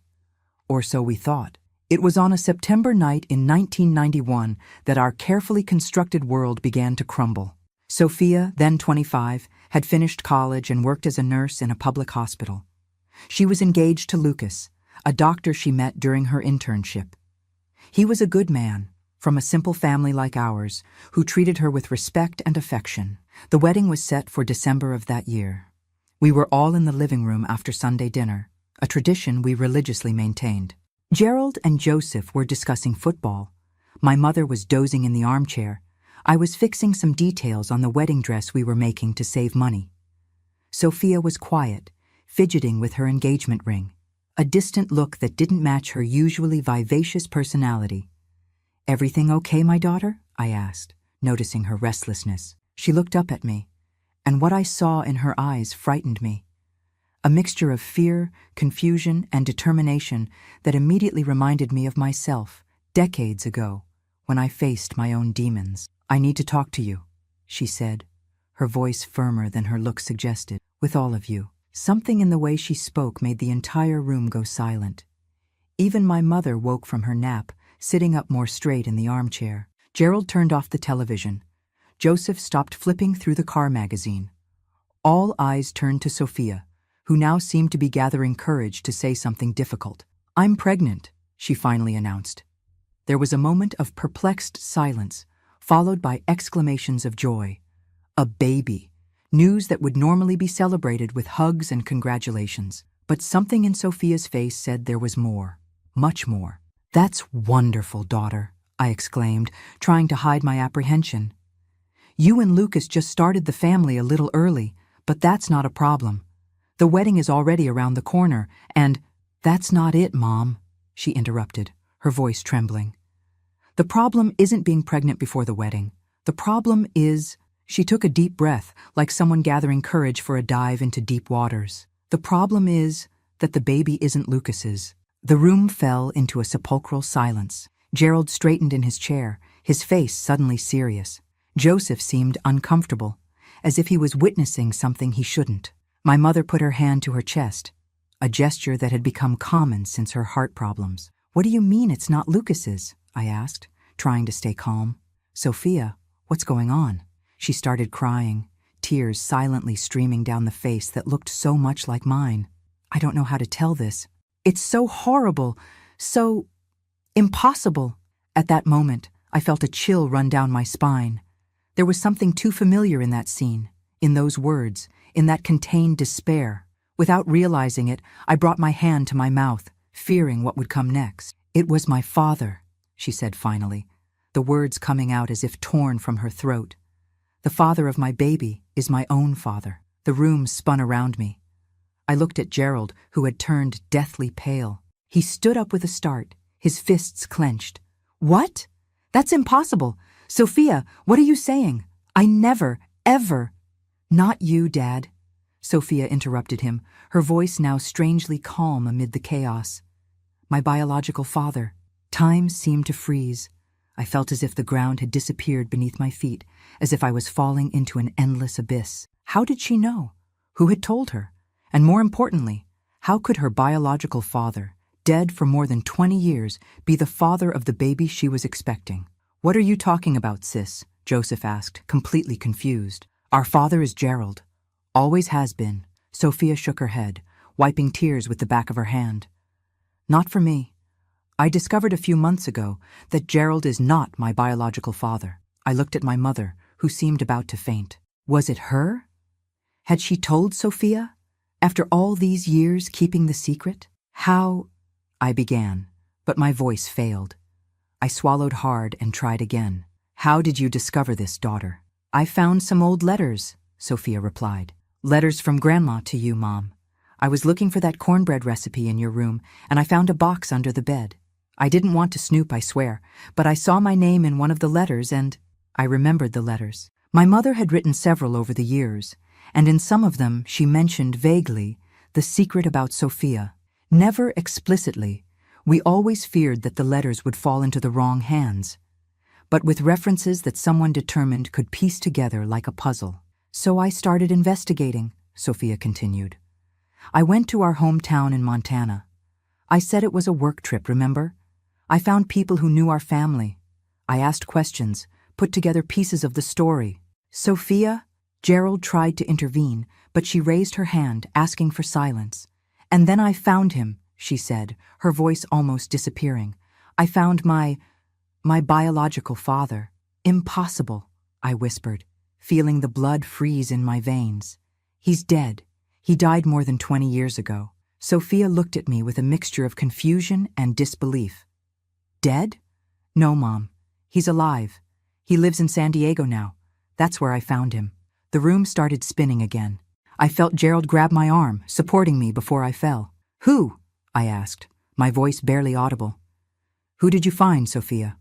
Or so we thought. It was on a September night in 1991 that our carefully constructed world began to crumble. Sophia, then 25, had finished college and worked as a nurse in a public hospital. She was engaged to Lucas, a doctor she met during her internship. He was a good man, from a simple family like ours, who treated her with respect and affection. The wedding was set for December of that year. We were all in the living room after Sunday dinner, a tradition we religiously maintained. Gerald and Joseph were discussing football. My mother was dozing in the armchair. I was fixing some details on the wedding dress we were making to save money. Sophia was quiet, fidgeting with her engagement ring, a distant look that didn't match her usually vivacious personality. "Everything okay, my daughter?" I asked, noticing her restlessness. She looked up at me, and what I saw in her eyes frightened me. A mixture of fear, confusion, and determination that immediately reminded me of myself, decades ago, when I faced my own demons. "I need to talk to you," she said, her voice firmer than her look suggested. "With all of you." Something in the way she spoke made the entire room go silent. Even my mother woke from her nap, sitting up more straight in the armchair. Gerald turned off the television. Joseph stopped flipping through the car magazine. All eyes turned to Sophia, who now seemed to be gathering courage to say something difficult. "I'm pregnant," she finally announced. There was a moment of perplexed silence, followed by exclamations of joy. A baby. News that would normally be celebrated with hugs and congratulations. But something in Sophia's face said there was more. Much more. "That's wonderful, daughter," I exclaimed, trying to hide my apprehension. "You and Lucas just started the family a little early, but that's not a problem. The wedding is already around the corner, and— That's not it, Mom, she interrupted, her voice trembling. The problem isn't being pregnant before the wedding. The problem is— She took a deep breath, like someone gathering courage for a dive into deep waters. The problem is that the baby isn't Lucas's. The room fell into a sepulchral silence. Gerald straightened in his chair, his face suddenly serious. Joseph seemed uncomfortable, as if he was witnessing something he shouldn't. My mother put her hand to her chest, a gesture that had become common since her heart problems. What do you mean it's not Lucas's? I asked, trying to stay calm. Sophia, what's going on? She started crying, tears silently streaming down the face that looked so much like mine. I don't know how to tell this. It's so horrible, so impossible. At that moment, I felt a chill run down my spine. There was something too familiar in that scene, in those words, in that contained despair. Without realizing it, I brought my hand to my mouth, fearing what would come next. It was my father, she said finally, the words coming out as if torn from her throat. The father of my baby is my own father. The room spun around me. I looked at Gerald, who had turned deathly pale. He stood up with a start, his fists clenched. What? That's impossible. Sophia, what are you saying? I never, ever— Not you, Dad. Sophia interrupted him, her voice now strangely calm amid the chaos. My biological father. Time seemed to freeze. I felt as if the ground had disappeared beneath my feet, as if I was falling into an endless abyss. How did she know? Who had told her? And more importantly, how could her biological father, dead for more than 20 years, be the father of the baby she was expecting? What are you talking about, sis? Joseph asked, completely confused. Our father is Gerald. Always has been. Sophia shook her head, wiping tears with the back of her hand. Not for me. I discovered a few months ago that Gerald is not my biological father. I looked at my mother, who seemed about to faint. Was it her? Had she told Sophia? After all these years keeping the secret? How— I began, but my voice failed. I swallowed hard and tried again. How did you discover this, daughter? I found some old letters, Sophia replied. Letters from Grandma to you, Mom. I was looking for that cornbread recipe in your room, and I found a box under the bed. I didn't want to snoop, I swear, but I saw my name in one of the letters and— I remembered the letters. My mother had written several over the years, and in some of them she mentioned vaguely the secret about Sophia. Never explicitly. We always feared that the letters would fall into the wrong hands, but with references that someone determined could piece together like a puzzle. So I started investigating, Sophia continued. I went to our hometown in Montana. I said it was a work trip, remember? I found people who knew our family. I asked questions, put together pieces of the story. Sophia? Gerald tried to intervene, but she raised her hand, asking for silence. And then I found him, she said, her voice almost disappearing. I found my biological father. Impossible, I whispered, feeling the blood freeze in my veins. He's dead. He died more than 20 years ago. Sophia looked at me with a mixture of confusion and disbelief. Dead? No, Mom. He's alive. He lives in San Diego now. That's where I found him. The room started spinning again. I felt Gerald grab my arm, supporting me before I fell. Who? I asked, my voice barely audible. Who did you find, Sophia?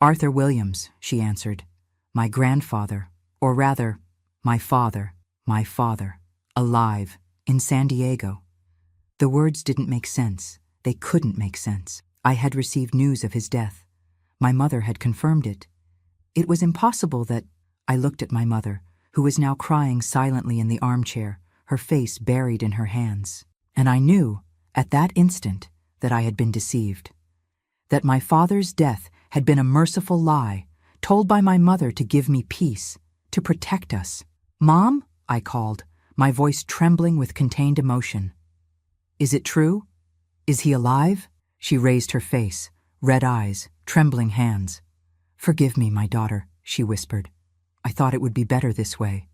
Arthur Williams, she answered. My grandfather, or rather, my father, alive, in San Diego. The words didn't make sense. They couldn't make sense. I had received news of his death. My mother had confirmed it. It was impossible that— I looked at my mother, who was now crying silently in the armchair, her face buried in her hands. And I knew, at that instant, that I had been deceived. That my father's death had been a merciful lie, told by my mother to give me peace, to protect us. Mom? I called, my voice trembling with contained emotion. Is it true? Is he alive? She raised her face, red eyes, trembling hands. Forgive me, my daughter, she whispered. I thought it would be better this way.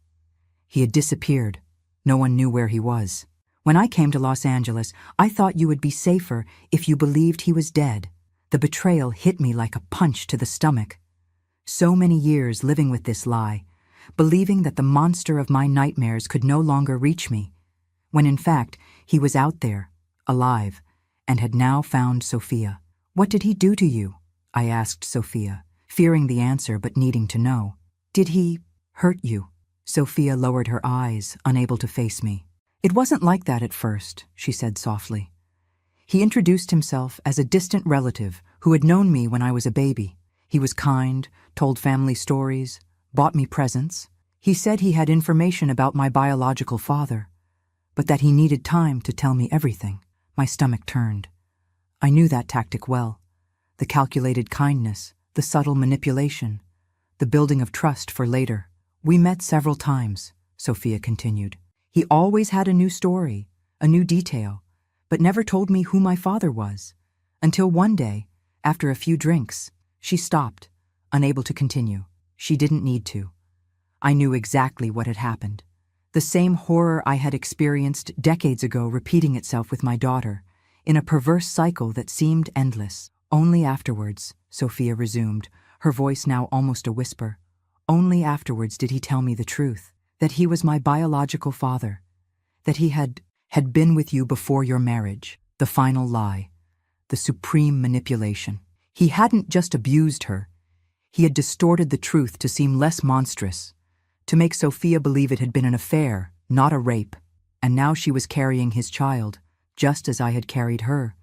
He had disappeared. No one knew where he was. When I came to Los Angeles, I thought you would be safer if you believed he was dead. The betrayal hit me like a punch to the stomach. So many years living with this lie, believing that the monster of my nightmares could no longer reach me. when in fact he was out there, alive, and had now found Sophia. What did he do to you? I asked Sophia, fearing the answer but needing to know. Did he hurt you? Sophia lowered her eyes, unable to face me. It wasn't like that at first, she said softly. He introduced himself as a distant relative who had known me when I was a baby. He was kind, told family stories, bought me presents. He said he had information about my biological father, but that he needed time to tell me everything. My stomach turned. I knew that tactic well. The calculated kindness, the subtle manipulation, the building of trust for later. We met several times, Sophia continued. He always had a new story, a new detail, but never told me who my father was. Until one day, after a few drinks, she stopped, unable to continue. She didn't need to. I knew exactly what had happened. The same horror I had experienced decades ago repeating itself with my daughter, in a perverse cycle that seemed endless. Only afterwards, Sophia resumed, her voice now almost a whisper. Only afterwards did he tell me the truth, that he was my biological father, that he had been with you before your marriage. The final lie, the supreme manipulation. He hadn't just abused her. He had distorted the truth to seem less monstrous, to make Sophia believe it had been an affair, not a rape, and now she was carrying his child, just as I had carried her.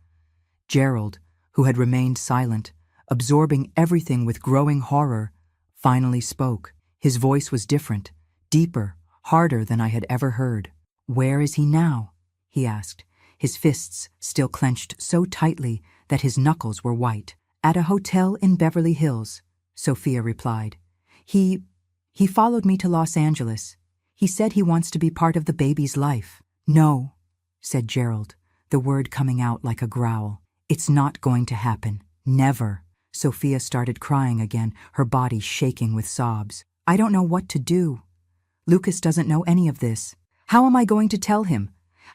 Gerald, who had remained silent, absorbing everything with growing horror, finally spoke. His voice was different, deeper, harder than I had ever heard. "Where is he now?" he asked, his fists still clenched so tightly that his knuckles were white. "At a hotel in Beverly Hills," Sophia replied. He followed me to Los Angeles. He said he wants to be part of the baby's life." "No," said Gerald, the word coming out like a growl. "It's not going to happen. Never." Sophia started crying again, her body shaking with sobs. "I don't know what to do. Lucas doesn't know any of this. How am I going to tell him?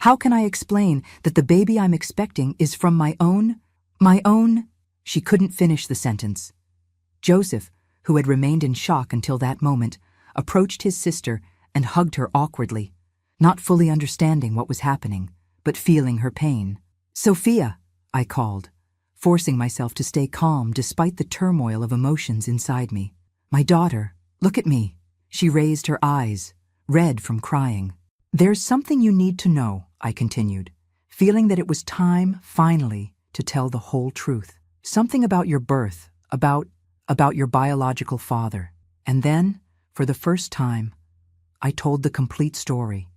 How can I explain that the baby I'm expecting is from my own? She couldn't finish the sentence. Joseph, who had remained in shock until that moment, approached his sister and hugged her awkwardly, not fully understanding what was happening, but feeling her pain. "Sophia," I called, forcing myself to stay calm despite the turmoil of emotions inside me. "My daughter, look at me." She raised her eyes, red from crying. "There's something you need to know," I continued, feeling that it was time, finally, to tell the whole truth. "Something about your birth, about your biological father." And then, for the first time, I told the complete story.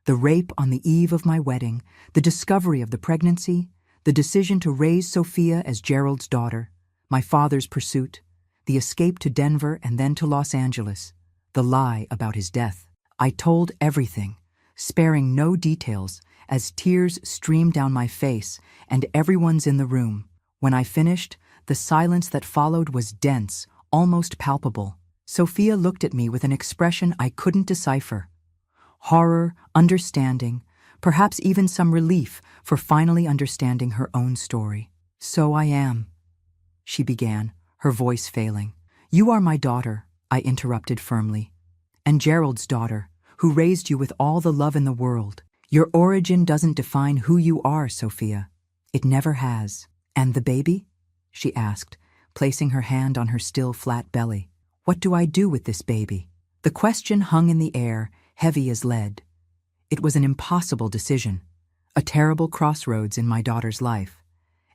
The rape on the eve of my wedding, the discovery of the pregnancy, the decision to raise Sophia as Gerald's daughter, my father's pursuit, the escape to Denver and then to Los Angeles, the lie about his death. I told everything, sparing no details, as tears streamed down my face and everyone's in the room. When I finished, the silence that followed was dense, almost palpable. Sophia looked at me with an expression I couldn't decipher. Horror, understanding, perhaps even some relief for finally understanding her own story. "So I am," she began, her voice failing. "You are my daughter," I interrupted firmly, "and Gerald's daughter, who raised you with all the love in the world. Your origin doesn't define who you are, Sophia. It never has." "And the baby?" she asked, placing her hand on her still flat belly. "What do I do with this baby?" The question hung in the air, heavy as lead. It was an impossible decision, a terrible crossroads in my daughter's life,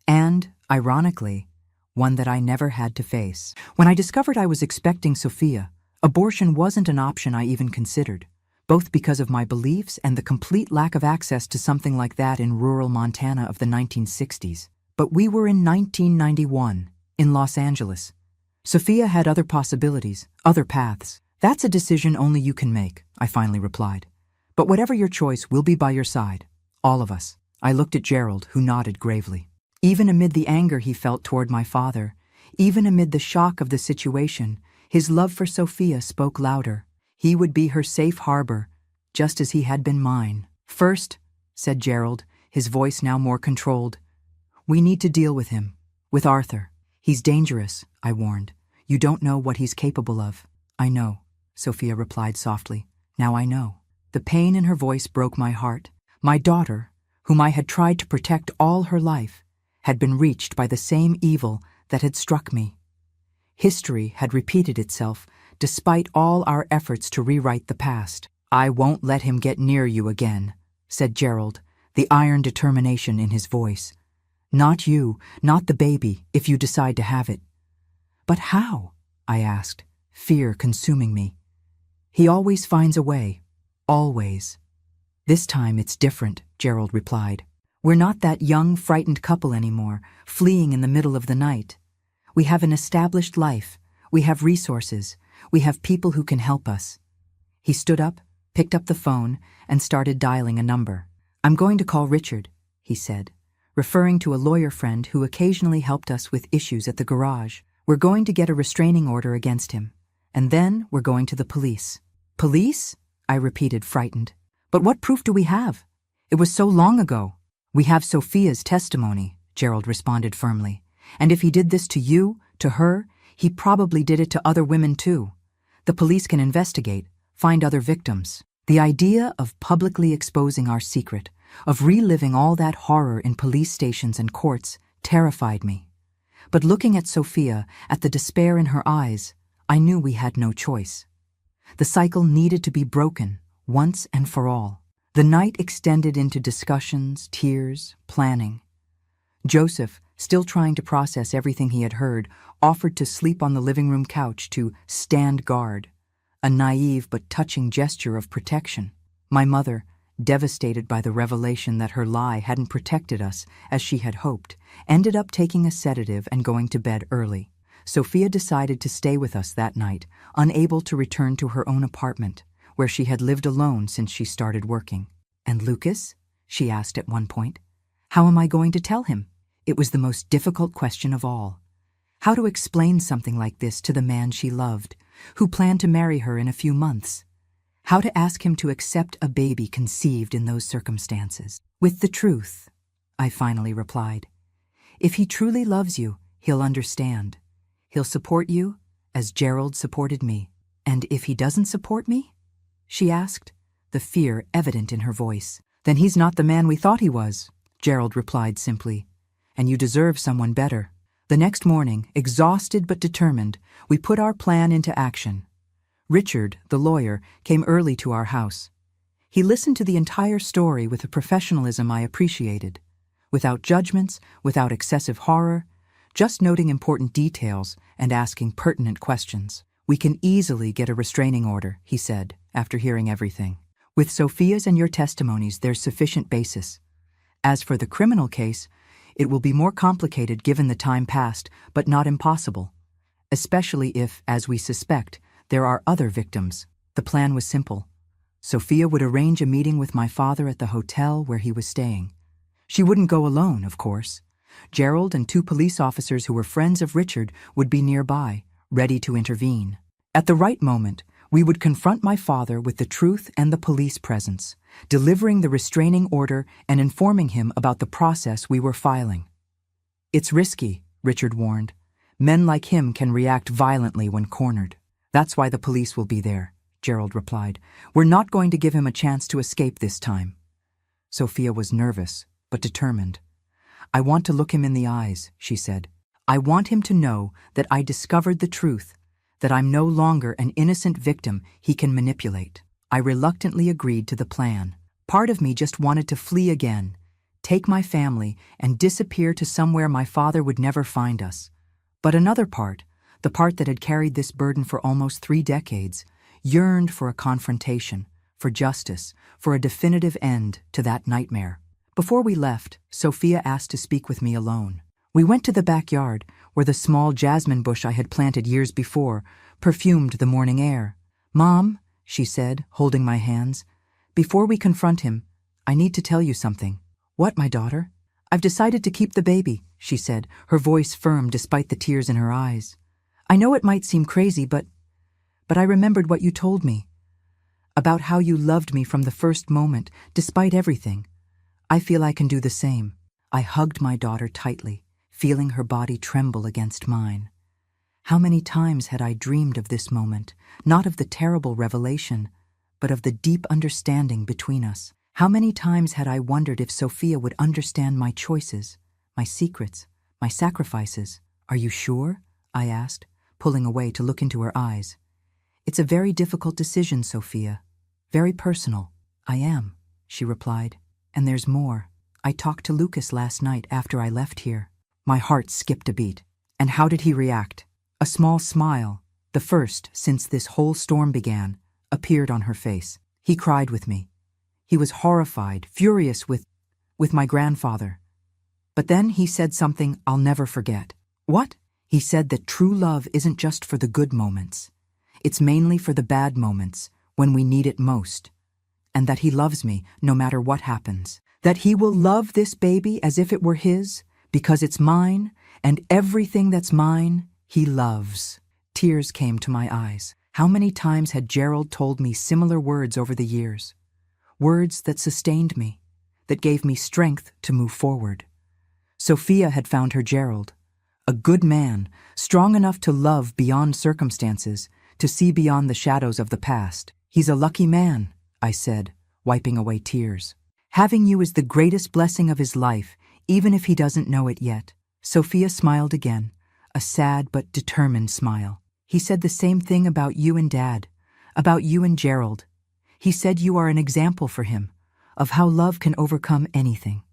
and, ironically, one that I never had to face. When I discovered I was expecting Sophia, abortion wasn't an option I even considered, both because of my beliefs and the complete lack of access to something like that in rural Montana of the 1960s. But we were in 1991, in Los Angeles. Sophia had other possibilities, other paths. "That's a decision only you can make," I finally replied. "But whatever your choice, we'll be by your side. All of us." I looked at Gerald, who nodded gravely. Even amid the anger he felt toward my father, even amid the shock of the situation, his love for Sophia spoke louder. He would be her safe harbor, just as he had been mine. "First," said Gerald, his voice now more controlled, "we need to deal with him, with Arthur. He's dangerous," I warned. "You don't know what he's capable of." "I know," Sophia replied softly. "Now I know." The pain in her voice broke my heart. My daughter, whom I had tried to protect all her life, had been reached by the same evil that had struck me. History had repeated itself despite all our efforts to rewrite the past. "I won't let him get near you again," said Gerald, the iron determination in his voice. "Not you, not the baby, if you decide to have it." "But how?" I asked, fear consuming me. "He always finds a way. Always." "This time it's different," Gerald replied. "We're not that young, frightened couple anymore, fleeing in the middle of the night. We have an established life. We have resources. We have people who can help us." He stood up, picked up the phone, and started dialing a number. "I'm going to call Richard," he said, referring to a lawyer friend who occasionally helped us with issues at the garage. "We're going to get a restraining order against him, and then we're going to the police." "Police?" I repeated, frightened. "But what proof do we have? It was so long ago." "We have Sophia's testimony," Gerald responded firmly. "And if he did this to you, to her, he probably did it to other women too. The police can investigate, find other victims." The idea of publicly exposing our secret, of reliving all that horror in police stations and courts, terrified me. But looking at Sophia, at the despair in her eyes, I knew we had no choice. The cycle needed to be broken, once and for all. The night extended into discussions, tears, planning. Joseph, still trying to process everything he had heard, offered to sleep on the living room couch to stand guard, a naive but touching gesture of protection. My mother, devastated by the revelation that her lie hadn't protected us as she had hoped, ended up taking a sedative and going to bed early. Sophia decided to stay with us that night, unable to return to her own apartment, where she had lived alone since she started working. "And Lucas?" she asked at one point. "How am I going to tell him?" It was the most difficult question of all. How to explain something like this to the man she loved, who planned to marry her in a few months? How to ask him to accept a baby conceived in those circumstances? "With the truth," I finally replied. "If he truly loves you, he'll understand. He'll support you, as Gerald supported me." "And if he doesn't support me?" she asked, the fear evident in her voice. "Then he's not the man we thought he was," Gerald replied simply. "And you deserve someone better." The next morning, exhausted but determined, we put our plan into action. Richard, the lawyer, came early to our house. He listened to the entire story with a professionalism I appreciated. Without judgments, without excessive horror, just noting important details and asking pertinent questions. "We can easily get a restraining order," he said, after hearing everything. "With Sophia's and your testimonies, there's sufficient basis. As for the criminal case, it will be more complicated given the time passed, but not impossible. Especially if, as we suspect, there are other victims." The plan was simple. Sophia would arrange a meeting with my father at the hotel where he was staying. She wouldn't go alone, of course. Gerald and 2 police officers who were friends of Richard would be nearby, ready to intervene. At the right moment, we would confront my father with the truth and the police presence, delivering the restraining order and informing him about the process we were filing. "It's risky," Richard warned. "Men like him can react violently when cornered." "That's why the police will be there," Gerald replied. "We're not going to give him a chance to escape this time." Sophia was nervous, but determined. "I want to look him in the eyes," she said. "I want him to know that I discovered the truth, that I'm no longer an innocent victim he can manipulate." I reluctantly agreed to the plan. Part of me just wanted to flee again, take my family, and disappear to somewhere my father would never find us. But another part, the part that had carried this burden for almost 3 decades, yearned for a confrontation, for justice, for a definitive end to that nightmare. Before we left, Sophia asked to speak with me alone. We went to the backyard, where the small jasmine bush I had planted years before perfumed the morning air. "Mom," she said, holding my hands, "before we confront him, I need to tell you something." "What, my daughter?" "I've decided to keep the baby," she said, her voice firm despite the tears in her eyes. "I know it might seem crazy, but I remembered what you told me, about how you loved me from the first moment, despite everything. I feel I can do the same." I hugged my daughter tightly, feeling her body tremble against mine. How many times had I dreamed of this moment, not of the terrible revelation, but of the deep understanding between us? How many times had I wondered if Sophia would understand my choices, my secrets, my sacrifices? Are you sure? I asked, pulling away to look into her eyes. It's a very difficult decision, Sophia. Very personal. I am, she replied. And there's more. I talked to Lucas last night after I left here. My heart skipped a beat. And how did he react? A small smile, the first since this whole storm began, appeared on her face. He cried with me. He was horrified, furious with my grandfather. But then he said something I'll never forget. What? He said that true love isn't just for the good moments. It's mainly for the bad moments, when we need it most. And that he loves me no matter what happens. That he will love this baby as if it were his, because it's mine, and everything that's mine, he loves. Tears came to my eyes. How many times had Gerald told me similar words over the years? Words that sustained me, that gave me strength to move forward. Sophia had found her Gerald, a good man, strong enough to love beyond circumstances, to see beyond the shadows of the past. He's a lucky man, I said, wiping away tears. Having you is the greatest blessing of his life, even if he doesn't know it yet. Sophia smiled again, a sad but determined smile. He said the same thing about you and Dad, about you and Gerald. He said you are an example for him, of how love can overcome anything.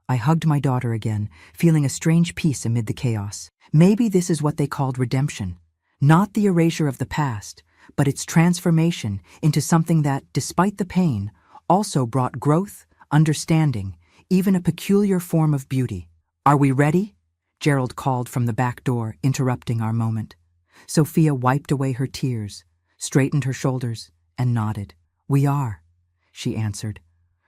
I hugged my daughter again, feeling a strange peace amid the chaos. Maybe this is what they called redemption. Not the erasure of the past, but its transformation into something that, despite the pain, also brought growth, understanding, even a peculiar form of beauty. Are we ready? Gerald called from the back door, interrupting our moment. Sophia wiped away her tears, straightened her shoulders, and nodded. We are, she answered,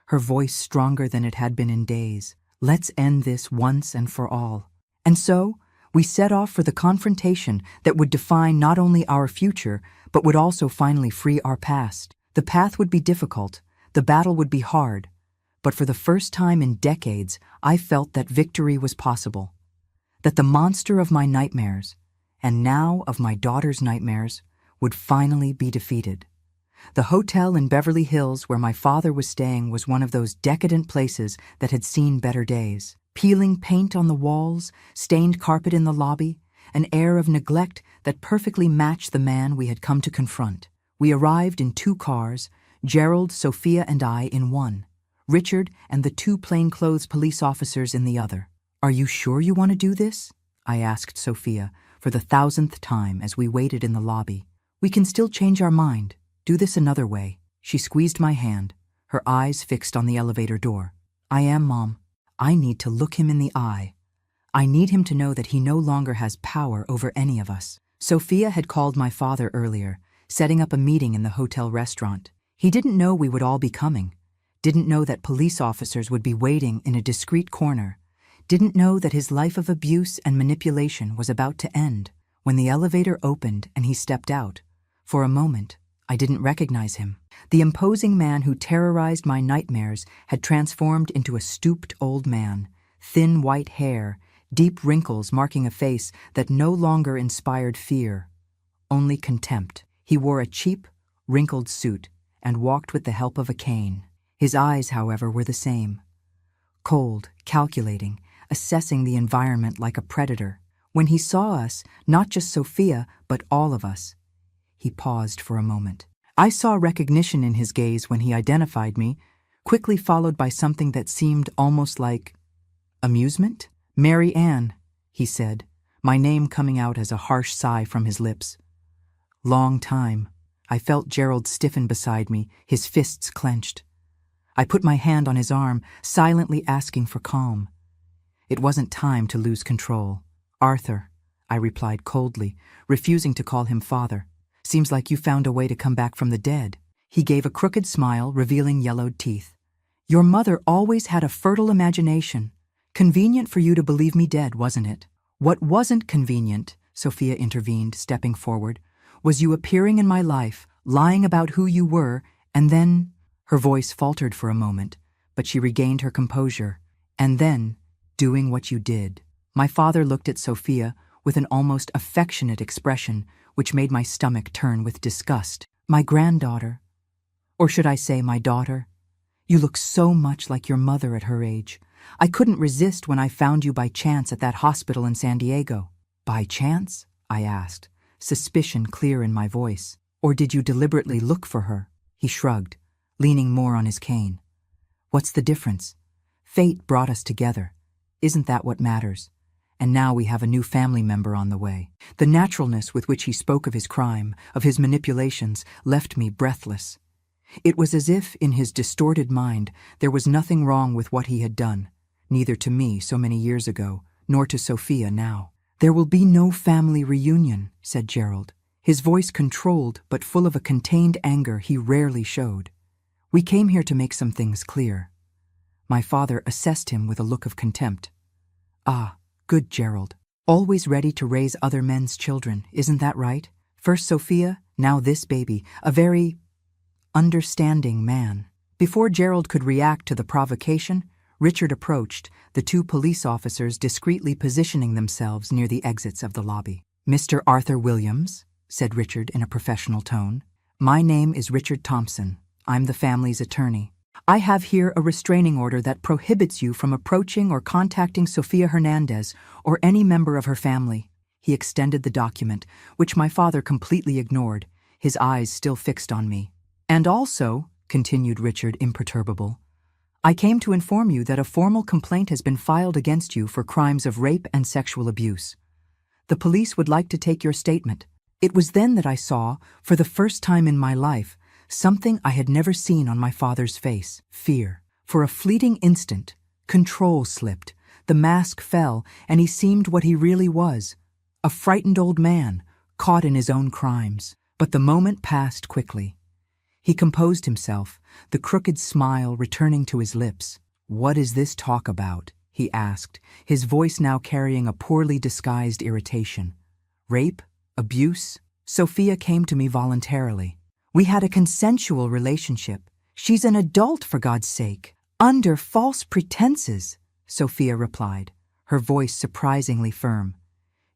her voice stronger than it had been in days. Let's end this once and for all. And so, we set off for the confrontation that would define not only our future, but would also finally free our past. The path would be difficult, the battle would be hard, but for the first time in decades, I felt that victory was possible. That the monster of my nightmares, and now of my daughter's nightmares, would finally be defeated. The hotel in Beverly Hills where my father was staying was one of those decadent places that had seen better days. Peeling paint on the walls, stained carpet in the lobby, an air of neglect that perfectly matched the man we had come to confront. We arrived in 2 cars, Gerald, Sophia, and I in one, Richard and the 2 plainclothes police officers in the other. Are you sure you want to do this? I asked Sophia for the 1,000th time as we waited in the lobby. We can still change our mind. Do this another way. She squeezed my hand, her eyes fixed on the elevator door. I am, Mom. I need to look him in the eye. I need him to know that he no longer has power over any of us. Sophia had called my father earlier, setting up a meeting in the hotel restaurant. He didn't know we would all be coming, didn't know that police officers would be waiting in a discreet corner, didn't know that his life of abuse and manipulation was about to end. When the elevator opened and he stepped out, for a moment, I didn't recognize him. The imposing man who terrorized my nightmares had transformed into a stooped old man, thin white hair, deep wrinkles marking a face that no longer inspired fear, only contempt. He wore a cheap, wrinkled suit and walked with the help of a cane. His eyes, however, were the same. Cold, calculating, assessing the environment like a predator. When he saw us, not just Sophia, but all of us, he paused for a moment. I saw recognition in his gaze when he identified me, quickly followed by something that seemed almost like amusement. Mary Ann, he said, my name coming out as a harsh sigh from his lips. Long time. I felt Gerald stiffen beside me, his fists clenched. I put my hand on his arm, silently asking for calm. It wasn't time to lose control. Arthur, I replied coldly, refusing to call him father. Seems like you found a way to come back from the dead. He gave a crooked smile, revealing yellowed teeth. Your mother always had a fertile imagination. Convenient for you to believe me dead, wasn't it? What wasn't convenient, Sophia intervened, stepping forward, was you appearing in my life, lying about who you were, and then... Her voice faltered for a moment, but she regained her composure. And then, doing what you did. My father looked at Sophia with an almost affectionate expression, which made my stomach turn with disgust. My granddaughter. Or should I say my daughter? You look so much like your mother at her age. I couldn't resist when I found you by chance at that hospital in San Diego." "By chance?" I asked, suspicion clear in my voice. "Or did you deliberately look for her?" He shrugged, leaning more on his cane. "What's the difference? Fate brought us together. Isn't that what matters? And now we have a new family member on the way." The naturalness with which he spoke of his crime, of his manipulations, left me breathless. It was as if, in his distorted mind, there was nothing wrong with what he had done, neither to me so many years ago, nor to Sophia now. "There will be no family reunion," said Gerald, his voice controlled but full of a contained anger he rarely showed. "We came here to make some things clear." My father assessed him with a look of contempt. "Ah, good Gerald. Always ready to raise other men's children, isn't that right? First Sophia, now this baby, a very understanding man." Before Gerald could react to the provocation, Richard approached, the two police officers discreetly positioning themselves near the exits of the lobby. "Mr. Arthur Williams," said Richard in a professional tone. "My name is Richard Thompson. I'm the family's attorney. I have here a restraining order that prohibits you from approaching or contacting Sofia Hernandez or any member of her family." He extended the document, which my father completely ignored, his eyes still fixed on me. "And also," continued Richard, imperturbable, "I came to inform you that a formal complaint has been filed against you for crimes of rape and sexual abuse. The police would like to take your statement." It was then that I saw, for the first time in my life, something I had never seen on my father's face: fear. For a fleeting instant, control slipped, the mask fell, and he seemed what he really was, a frightened old man, caught in his own crimes. But the moment passed quickly. He composed himself, the crooked smile returning to his lips. "What is this talk about?" he asked, his voice now carrying a poorly disguised irritation. "Rape? Abuse? Sophia came to me voluntarily. We had a consensual relationship. She's an adult, for God's sake." "Under false pretenses," Sophia replied, her voice surprisingly firm.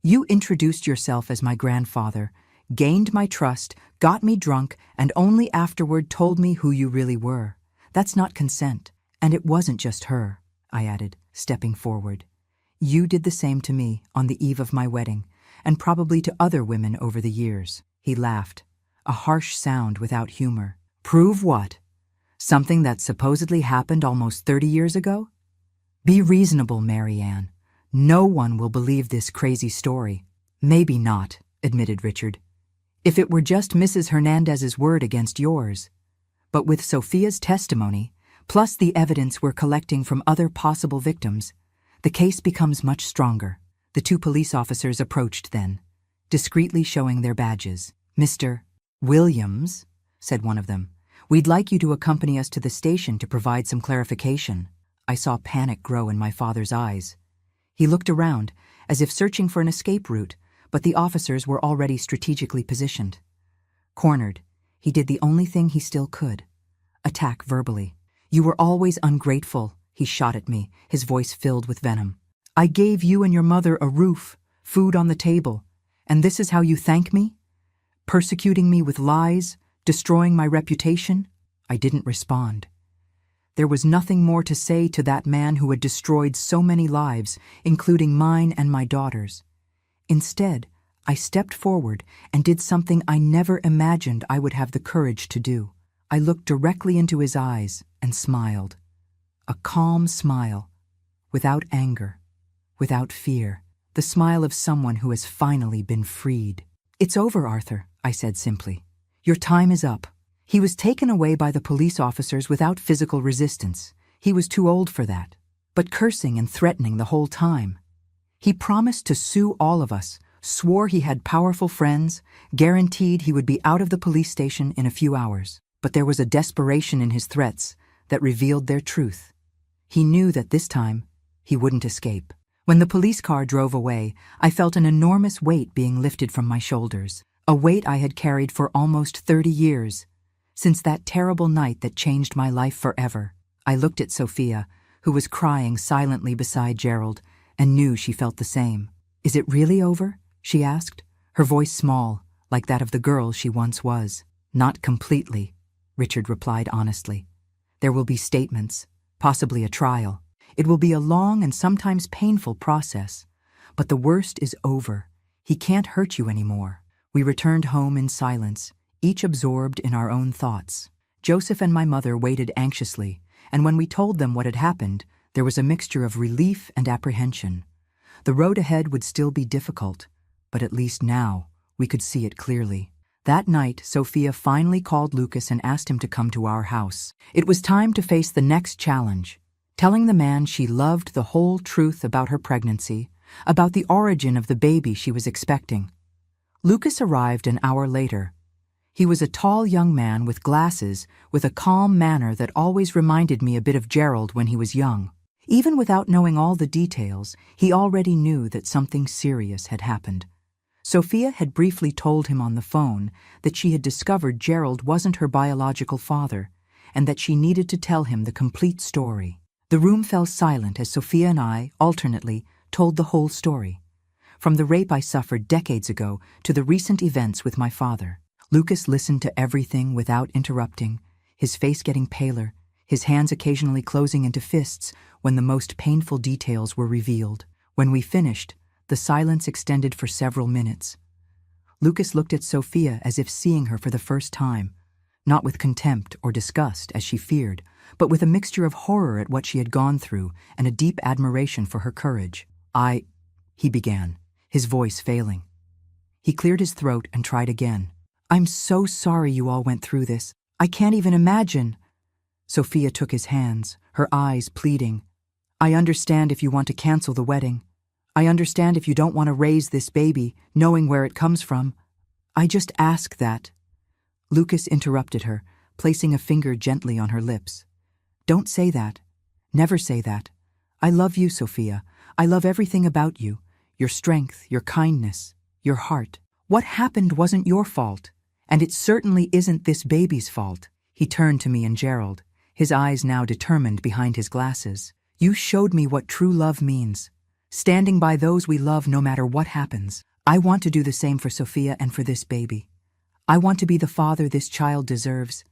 "You introduced yourself as my grandfather, gained my trust, got me drunk, and only afterward told me who you really were. That's not consent. And it wasn't just her," I added, stepping forward. "You did the same to me on the eve of my wedding, and probably to other women over the years." He laughed, a harsh sound without humor. "Prove what? Something that supposedly happened almost 30 years ago? Be reasonable, Mary Ann. No one will believe this crazy story." "Maybe not," admitted Richard. "If it were just Mrs. Hernandez's word against yours. But with Sophia's testimony, plus the evidence we're collecting from other possible victims, the case becomes much stronger." The two police officers approached then, discreetly showing their badges. "Mr. Williams," said one of them, "we'd like you to accompany us to the station to provide some clarification." I saw panic grow in my father's eyes. He looked around, as if searching for an escape route, but the officers were already strategically positioned. Cornered, he did the only thing he still could: attack verbally. "You were always ungrateful," he shot at me, his voice filled with venom. "I gave you and your mother a roof, food on the table, and this is how you thank me? Persecuting me with lies, destroying my reputation?" I didn't respond. There was nothing more to say to that man who had destroyed so many lives, including mine and my daughter's. Instead, I stepped forward and did something I never imagined I would have the courage to do. I looked directly into his eyes and smiled. A calm smile, without anger, without fear, the smile of someone who has finally been freed. "It's over, Arthur," I said simply. "Your time is up." He was taken away by the police officers without physical resistance. He was too old for that, but cursing and threatening the whole time. He promised to sue all of us, swore he had powerful friends, guaranteed he would be out of the police station in a few hours. But there was a desperation in his threats that revealed their truth. He knew that this time he wouldn't escape. When the police car drove away, I felt an enormous weight being lifted from my shoulders, a weight I had carried for almost 30 years, since that terrible night that changed my life forever. I looked at Sophia, who was crying silently beside Gerald, and knew she felt the same. "Is it really over?" she asked, her voice small, like that of the girl she once was. "Not completely," Richard replied honestly. There will be statements, possibly a trial. It will be a long and sometimes painful process. But the worst is over. He can't hurt you anymore. We returned home in silence, each absorbed in our own thoughts. Joseph and my mother waited anxiously, and when we told them what had happened, there was a mixture of relief and apprehension. The road ahead would still be difficult, but at least now we could see it clearly. That night, Sophia finally called Lucas and asked him to come to our house. It was time to face the next challenge, telling the man she loved the whole truth about her pregnancy, about the origin of the baby she was expecting. Lucas arrived an hour later. He was a tall young man with glasses, with a calm manner that always reminded me a bit of Gerald when he was young. Even without knowing all the details, he already knew that something serious had happened. Sophia had briefly told him on the phone that she had discovered Gerald wasn't her biological father, and that she needed to tell him the complete story. The room fell silent as Sophia and I, alternately, told the whole story. From the rape I suffered decades ago to the recent events with my father. Lucas listened to everything without interrupting, his face getting paler, his hands occasionally closing into fists when the most painful details were revealed. When we finished, the silence extended for several minutes. Lucas looked at Sophia as if seeing her for the first time, not with contempt or disgust as she feared, but with a mixture of horror at what she had gone through and a deep admiration for her courage. He began, his voice failing. He cleared his throat and tried again. "I'm so sorry you all went through this. I can't even imagine." Sophia took his hands, her eyes pleading. "I understand if you want to cancel the wedding. I understand if you don't want to raise this baby, knowing where it comes from. I just ask that." Lucas interrupted her, placing a finger gently on her lips. "Don't say that. Never say that. I love you, Sophia. I love everything about you. Your strength, your kindness, your heart. What happened wasn't your fault, and it certainly isn't this baby's fault." He turned to me and Gerald, his eyes now determined behind his glasses. "You showed me what true love means. Standing by those we love no matter what happens. I want to do the same for Sophia and for this baby. I want to be the father this child deserves,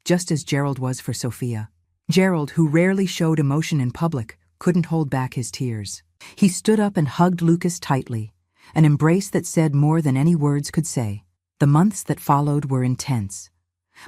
just as Gerald was for Sophia." Gerald, who rarely showed emotion in public, couldn't hold back his tears. He stood up and hugged Lucas tightly, an embrace that said more than any words could say. The months that followed were intense.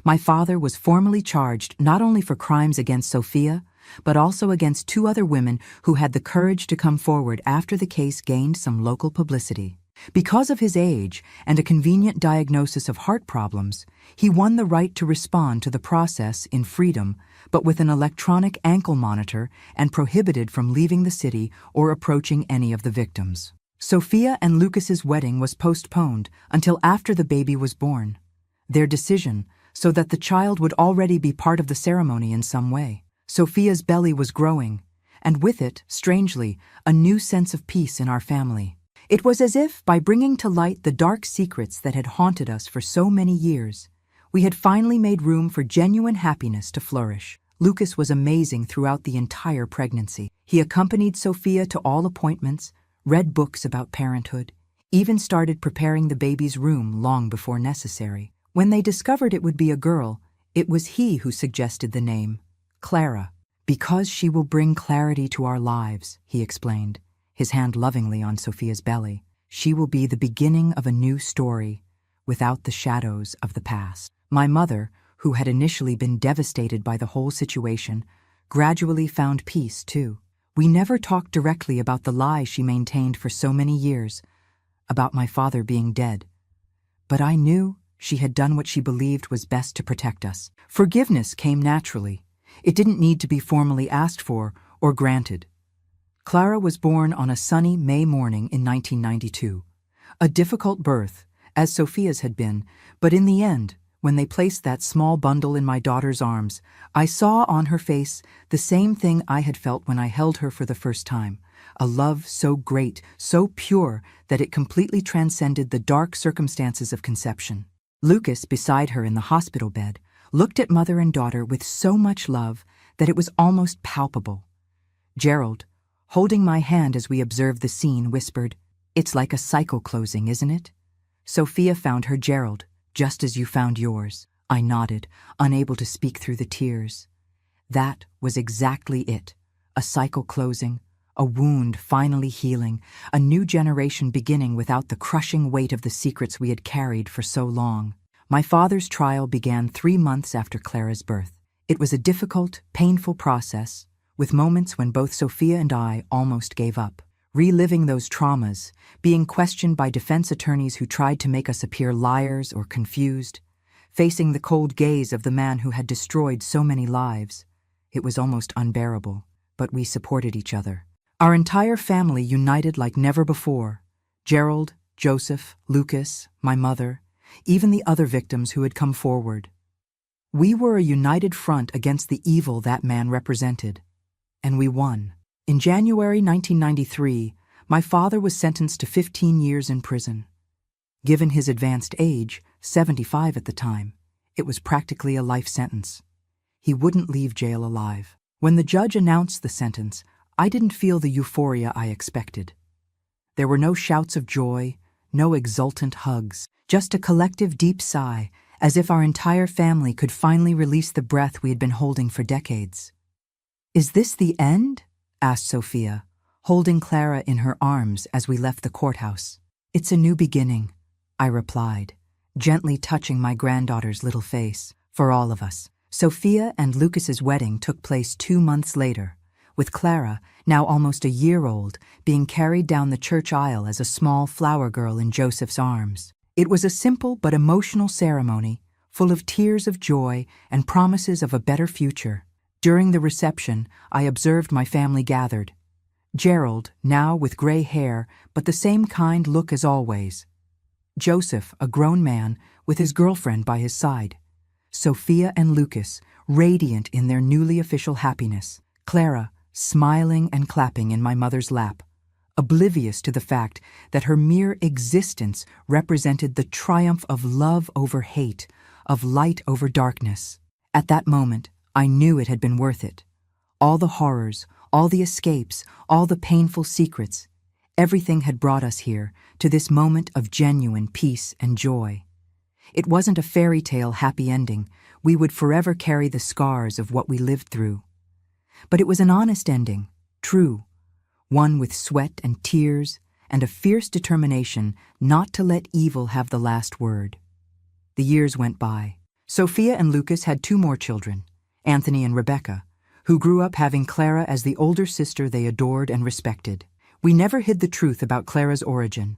My father was formally charged not only for crimes against Sophia, but also against 2 other women who had the courage to come forward after the case gained some local publicity. Because of his age and a convenient diagnosis of heart problems, he won the right to respond to the process in freedom, but with an electronic ankle monitor and prohibited from leaving the city or approaching any of the victims. Sophia and Lucas's wedding was postponed until after the baby was born. Their decision, so that the child would already be part of the ceremony in some way. Sophia's belly was growing, and with it, strangely, a new sense of peace in our family. It was as if, by bringing to light the dark secrets that had haunted us for so many years, we had finally made room for genuine happiness to flourish. Lucas was amazing throughout the entire pregnancy. He accompanied Sophia to all appointments, read books about parenthood, even started preparing the baby's room long before necessary. When they discovered it would be a girl, it was he who suggested the name, Clara. "Because she will bring clarity to our lives," he explained, his hand lovingly on Sophia's belly. "She will be the beginning of a new story, without the shadows of the past." My mother, who had initially been devastated by the whole situation, gradually found peace, too. We never talked directly about the lie she maintained for so many years, about my father being dead. But I knew she had done what she believed was best to protect us. Forgiveness came naturally. It didn't need to be formally asked for or granted. Clara was born on a sunny May morning in 1992. A difficult birth, as Sophia's had been, but in the end, when they placed that small bundle in my daughter's arms, I saw on her face the same thing I had felt when I held her for the first time, a love so great, so pure, that it completely transcended the dark circumstances of conception. Lucas, beside her in the hospital bed, looked at mother and daughter with so much love that it was almost palpable. Gerald, holding my hand as we observed the scene, whispered, "It's like a cycle closing, isn't it? Sophia found her Gerald, just as you found yours." I nodded, unable to speak through the tears. That was exactly it. A cycle closing, a wound finally healing, a new generation beginning without the crushing weight of the secrets we had carried for so long. My father's trial began 3 months after Clara's birth. It was a difficult, painful process, with moments when both Sophia and I almost gave up. Reliving those traumas, being questioned by defense attorneys who tried to make us appear liars or confused, facing the cold gaze of the man who had destroyed so many lives. It was almost unbearable, but we supported each other. Our entire family united like never before. Gerald, Joseph, Lucas, my mother, even the other victims who had come forward. We were a united front against the evil that man represented. And we won. In January 1993, my father was sentenced to 15 years in prison. Given his advanced age, 75 at the time, it was practically a life sentence. He wouldn't leave jail alive. When the judge announced the sentence, I didn't feel the euphoria I expected. There were no shouts of joy, no exultant hugs, just a collective deep sigh, as if our entire family could finally release the breath we had been holding for decades. "Is this the end?" asked Sophia, holding Clara in her arms as we left the courthouse. "It's a new beginning," I replied, gently touching my granddaughter's little face. For all of us, Sophia and Lucas's wedding took place 2 months later, with Clara, now almost a year old, being carried down the church aisle as a small flower girl in Joseph's arms. It was a simple but emotional ceremony, full of tears of joy and promises of a better future. During the reception, I observed my family gathered. Gerald, now with gray hair, but the same kind look as always. Joseph, a grown man, with his girlfriend by his side. Sophia and Lucas, radiant in their newly official happiness. Clara, smiling and clapping in my mother's lap, oblivious to the fact that her mere existence represented the triumph of love over hate, of light over darkness. At that moment, I knew it had been worth it. All the horrors, all the escapes, all the painful secrets, everything had brought us here, to this moment of genuine peace and joy. It wasn't a fairy tale happy ending. We would forever carry the scars of what we lived through. But it was an honest ending, true, one with sweat and tears and a fierce determination not to let evil have the last word. The years went by. Sophia and Lucas had 2 more children, Anthony and Rebecca, who grew up having Clara as the older sister they adored and respected. We never hid the truth about Clara's origin,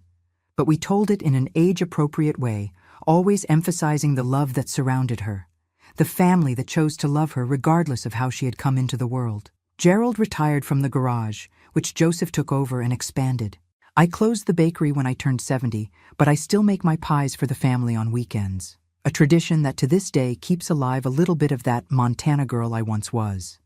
but we told it in an age-appropriate way, always emphasizing the love that surrounded her, the family that chose to love her regardless of how she had come into the world. Gerald retired from the garage, which Joseph took over and expanded. I closed the bakery when I turned 70, but I still make my pies for the family on weekends, a tradition that to this day keeps alive a little bit of that Montana girl I once was.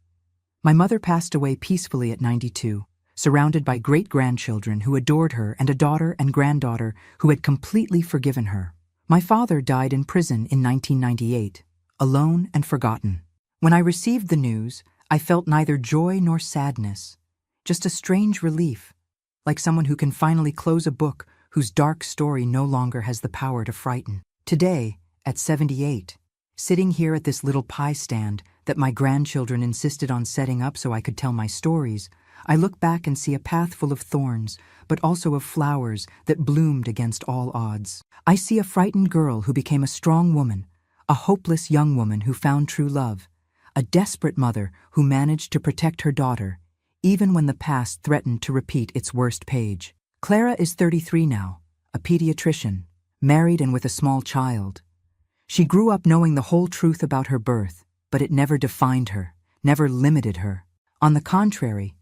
My mother passed away peacefully at 92, surrounded by great-grandchildren who adored her and a daughter and granddaughter who had completely forgiven her. My father died in prison in 1998, alone and forgotten. When I received the news, I felt neither joy nor sadness, just a strange relief, like someone who can finally close a book whose dark story no longer has the power to frighten. Today, at 78, sitting here at this little pie stand that my grandchildren insisted on setting up so I could tell my stories, I look back and see a path full of thorns, but also of flowers that bloomed against all odds. I see a frightened girl who became a strong woman, a hopeless young woman who found true love, a desperate mother who managed to protect her daughter, even when the past threatened to repeat its worst page. Clara is 33 now, a pediatrician, married and with a small child. She grew up knowing the whole truth about her birth, but it never defined her, never limited her. On the contrary,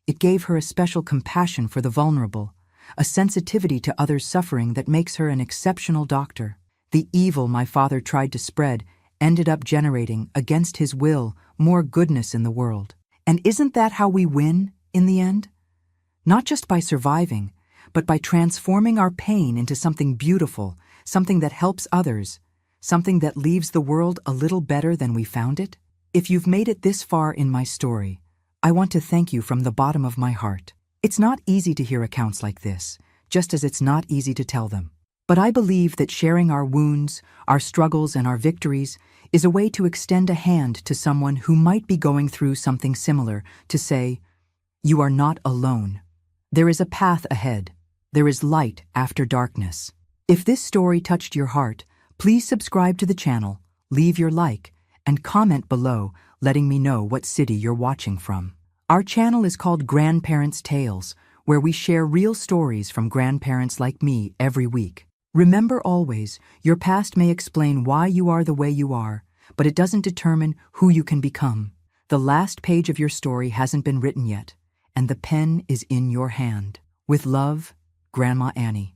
it gave her a special compassion for the vulnerable, a sensitivity to others' suffering that makes her an exceptional doctor. The evil my father tried to spread ended up generating, against his will, more goodness in the world. And isn't that how we win, in the end? Not just by surviving, but by transforming our pain into something beautiful, something that helps others, something that leaves the world a little better than we found it? If you've made it this far in my story, I want to thank you from the bottom of my heart. It's not easy to hear accounts like this, just as it's not easy to tell them. But I believe that sharing our wounds, our struggles, and our victories is a way to extend a hand to someone who might be going through something similar, to say, "You are not alone. There is a path ahead. There is light after darkness." If this story touched your heart, please subscribe to the channel, leave your like, and comment below letting me know what city you're watching from. Our channel is called Grandparents' Tales, where we share real stories from grandparents like me every week. Remember always, your past may explain why you are the way you are, but it doesn't determine who you can become. The last page of your story hasn't been written yet, and the pen is in your hand. With love, Grandma Annie.